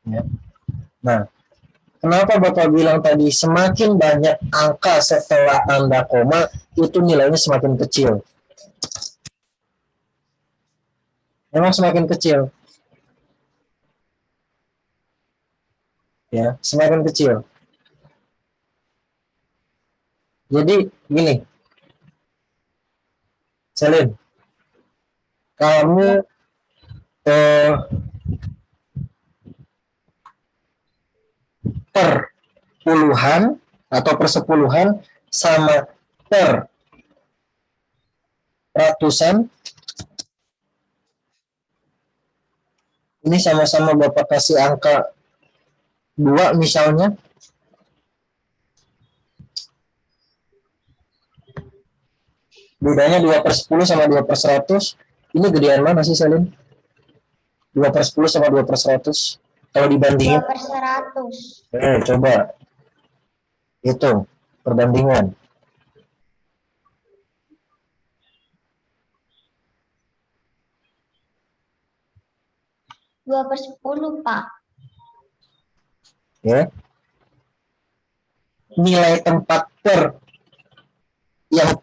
Ya. Nah, kenapa Bapak bilang tadi semakin banyak angka setelah tanda koma, itu nilainya semakin kecil. Memang semakin kecil. Ya, semakin kecil. Jadi gini, Selin, kamu per puluhan atau persepuluhan sama per ratusan, ini sama-sama Bapak kasih angka 2 misalnya, bedanya 2 per 10 sama 2 per 100, ini gedean mana sih Salim? 2 per 10 sama 2 per 100 kalau 2 dibandingin, per 100. coba hitung perbandingan. 2 per 10, Pak. Ya, nilai tempat per yang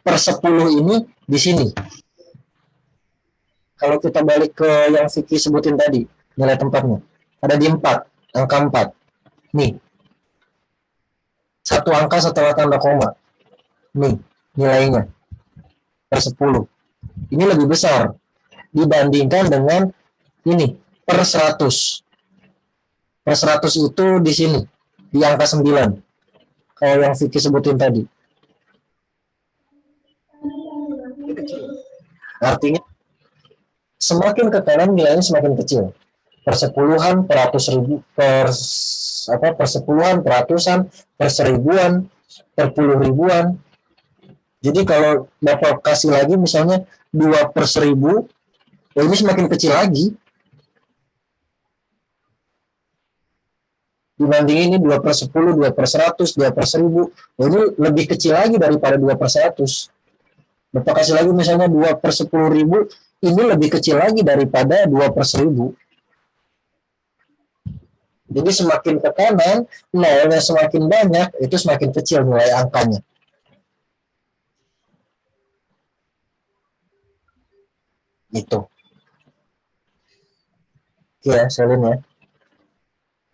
per 10 ini di sini. Kalau kita balik ke yang Vicky sebutin tadi, nilai tempatnya ada di 4, angka 4. Nih, satu angka setelah tanda koma. Nih, nilainya per 10. Ini lebih besar dibandingkan dengan ini per 100. Per 100 itu di sini, di angka 9. Kalau yang Vicky sebutin tadi. Artinya semakin ke kanan nilainya semakin kecil. Per sepuluhan, per ratus ribu, per sepuluhan, per ratusan, per seribuan, per puluh ribuan. Jadi kalau Bapak kasih lagi misalnya 2 per 1000, ya ini semakin kecil lagi. Dibanding ini 2 per 10, 2 per 100, 2 per 1000, ya ini lebih kecil lagi daripada 2 per 100. Bapak kasih lagi misalnya 2 per 10.000, ini lebih kecil lagi daripada 2 per 1000. Jadi semakin ke kanan, nolnya semakin banyak, itu semakin kecil nilai angkanya. Gitu. Ya, Selin ya.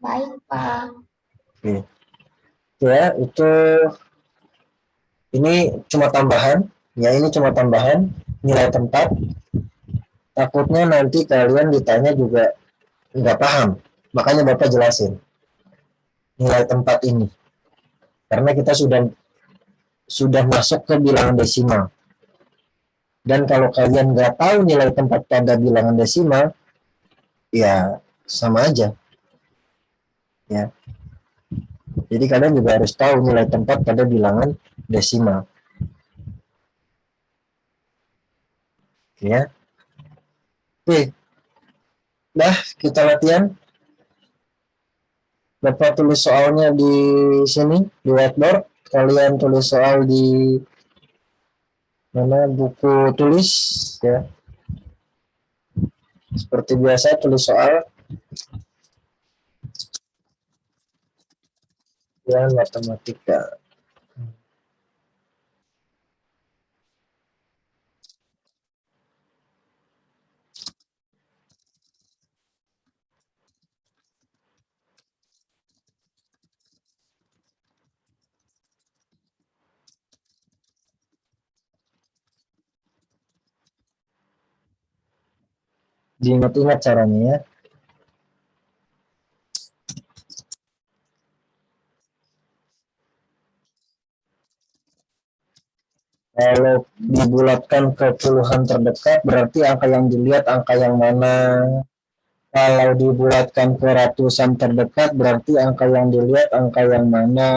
Baik, Pak. Oke. Ya, itu ini cuma tambahan. Ya, ini cuma tambahan nilai tempat. Takutnya nanti kalian ditanya juga nggak paham. Makanya Bapak jelasin nilai tempat ini. Karena kita sudah masuk ke bilangan desimal. Dan kalau kalian nggak tahu nilai tempat pada bilangan desimal, ya sama aja. Ya. Jadi kalian juga harus tahu nilai tempat pada bilangan desimal. Ya. Oke, dah kita latihan. Bapak tulis soalnya di sini di whiteboard. Kalian tulis soal di mana buku tulis ya. Seperti biasa tulis soal ya matematika. Diingat-ingat caranya ya. Kalau dibulatkan ke puluhan terdekat, berarti angka yang dilihat angka yang mana? Kalau dibulatkan ke ratusan terdekat, berarti angka yang dilihat angka yang mana?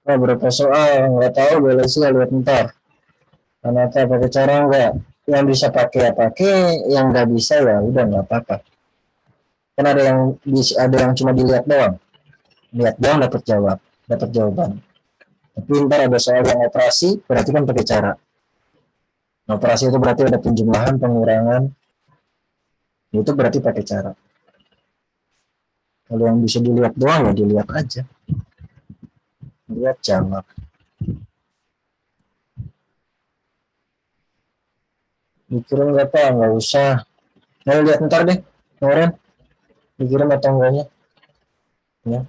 Oh, berapa soal? Nggak tahu, boleh sih lihat ntar. Karena apa pakai cara nggak? Yang bisa pakai ya pakai, yang nggak bisa ya udah nggak apa-apa. Kan ada yang ada yang cuma dilihat doang, lihat doang dapat jawab, dapat jawaban. Tapi ntar ada soal yang operasi, berarti kan pakai cara. Nah, operasi itu berarti ada penjumlahan, pengurangan, itu berarti pakai cara. Kalau yang bisa dilihat doang ya dilihat aja, lihat jawab. Dikirim nggak apa? Nggak usah. Mau lihat ntar deh, kemarin dikirim atau enggaknya. Ya.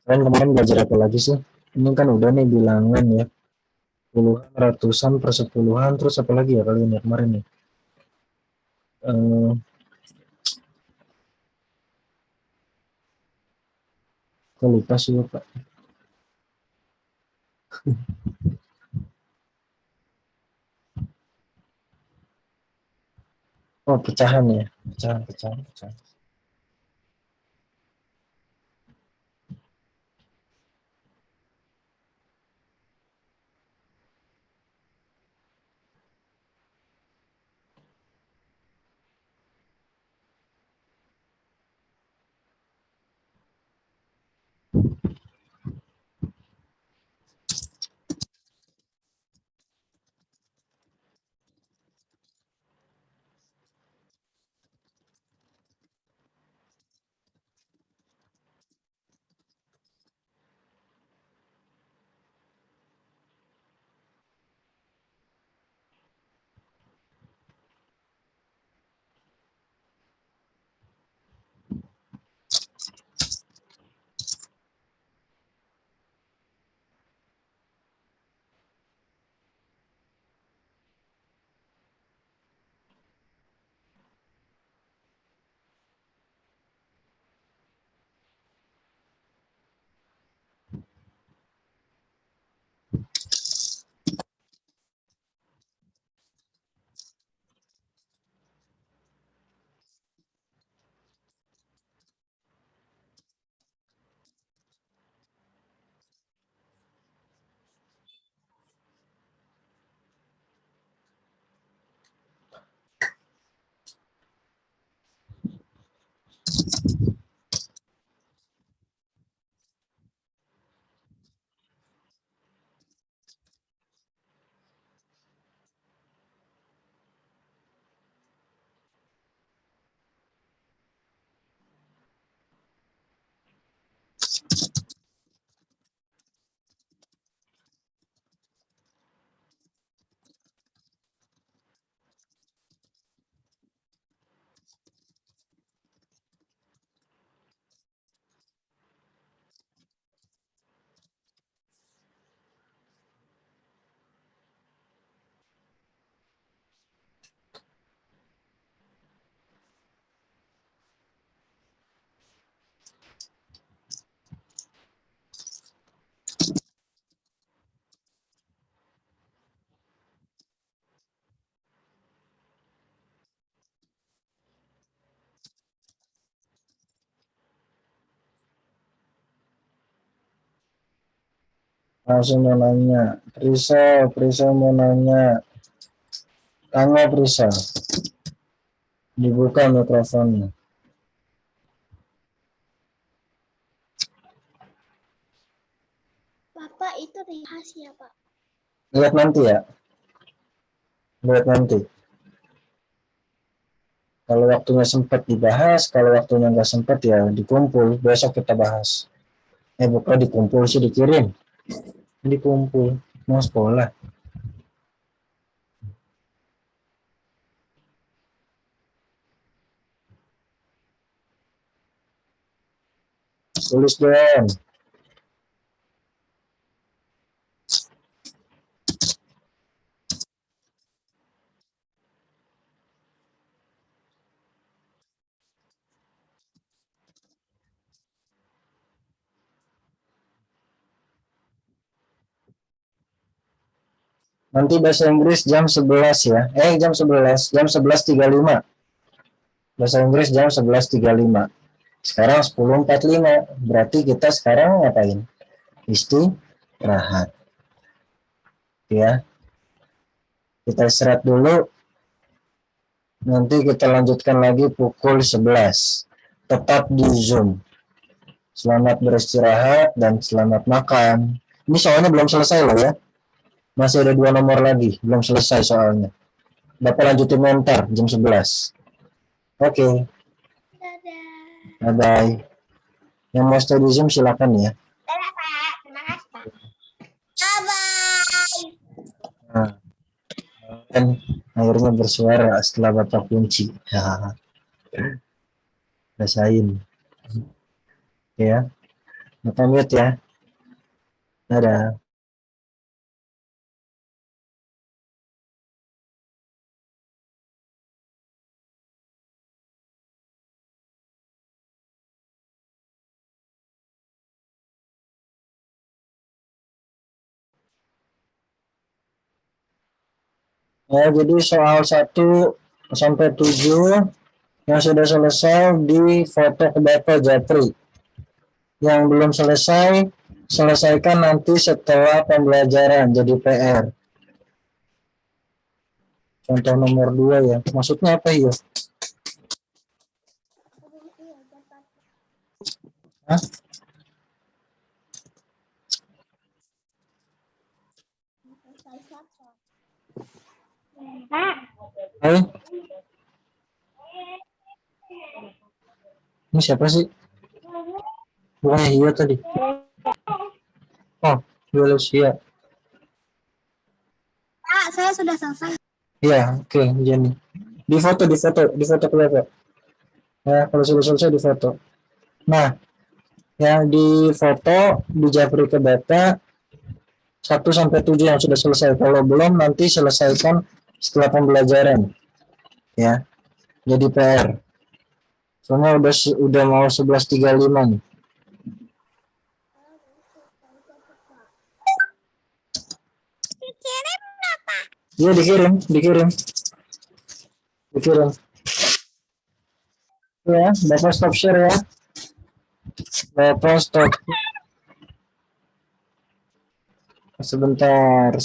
Kalian kemarin belajar apa lagi sih? Ini kan udah nih bilangan ya, puluhan, ratusan, persepuluhan, terus apa lagi ya kalian ya kemarin nih? Eh, Aku lupa sih lupa. Oh, pecahan ya, pecahan, pecahan, pecahan. Langsung mau nanya. Prisa mau nanya. Tanya Prisa. Dibuka mikrofonnya. Bapak itu rahasia, Pak. Lihat nanti ya. Lihat nanti. Kalau waktunya sempat dibahas, kalau waktunya nggak sempat ya dikumpul. Besok kita bahas. Bukan dikumpul sih, dikirim. Dikumpul. Mau sekolah. Tulis dong. Nanti bahasa Inggris jam 11 ya. Jam 11. Jam 11.35. Bahasa Inggris jam 11.35. Sekarang 10.45. Berarti kita sekarang ngapain? Istirahat. Ya. Kita istirahat dulu. Nanti kita lanjutkan lagi pukul 11. Tetap di Zoom. Selamat beristirahat dan selamat makan. Ini soalnya belum selesai loh ya. Masih ada 2 nomor lagi. Belum selesai soalnya. Bapak lanjutin ntar jam 11. Oke. Dadah. Bye-bye. Yang mau stay di Zoom silakan ya. Dadah, Pak. Terima kasih, Pak. Bye-bye. Nah, kan akhirnya bersuara setelah Bapak kunci. Rasain. Ya. Bapak mute ya. Dadah. Ya, jadi soal 1 sampai 7 yang sudah selesai di foto ke Bapak Japri. Yang belum selesai, selesaikan nanti setelah pembelajaran jadi PR. Contoh nomor 2 ya. Maksudnya apa ya? Hah? Hai? Ini siapa sih? Bukan Hio tadi. Oh, Lucia. Pak, saya sudah selesai. Iya, oke, Jenny. Di foto kelihatan. Ya, kalau sudah selesai di foto. Nah, yang di foto di Japri ke data 1 sampai 7 yang sudah selesai. Kalau belum nanti selesaikan setelah pembelajaran. Ya. Jadi PR. Soalnya udah mau 11.35 nih. Dikirim apa? Iya, dikirim. Ya, Bapak stop share ya. Bapak stop. Sebentar.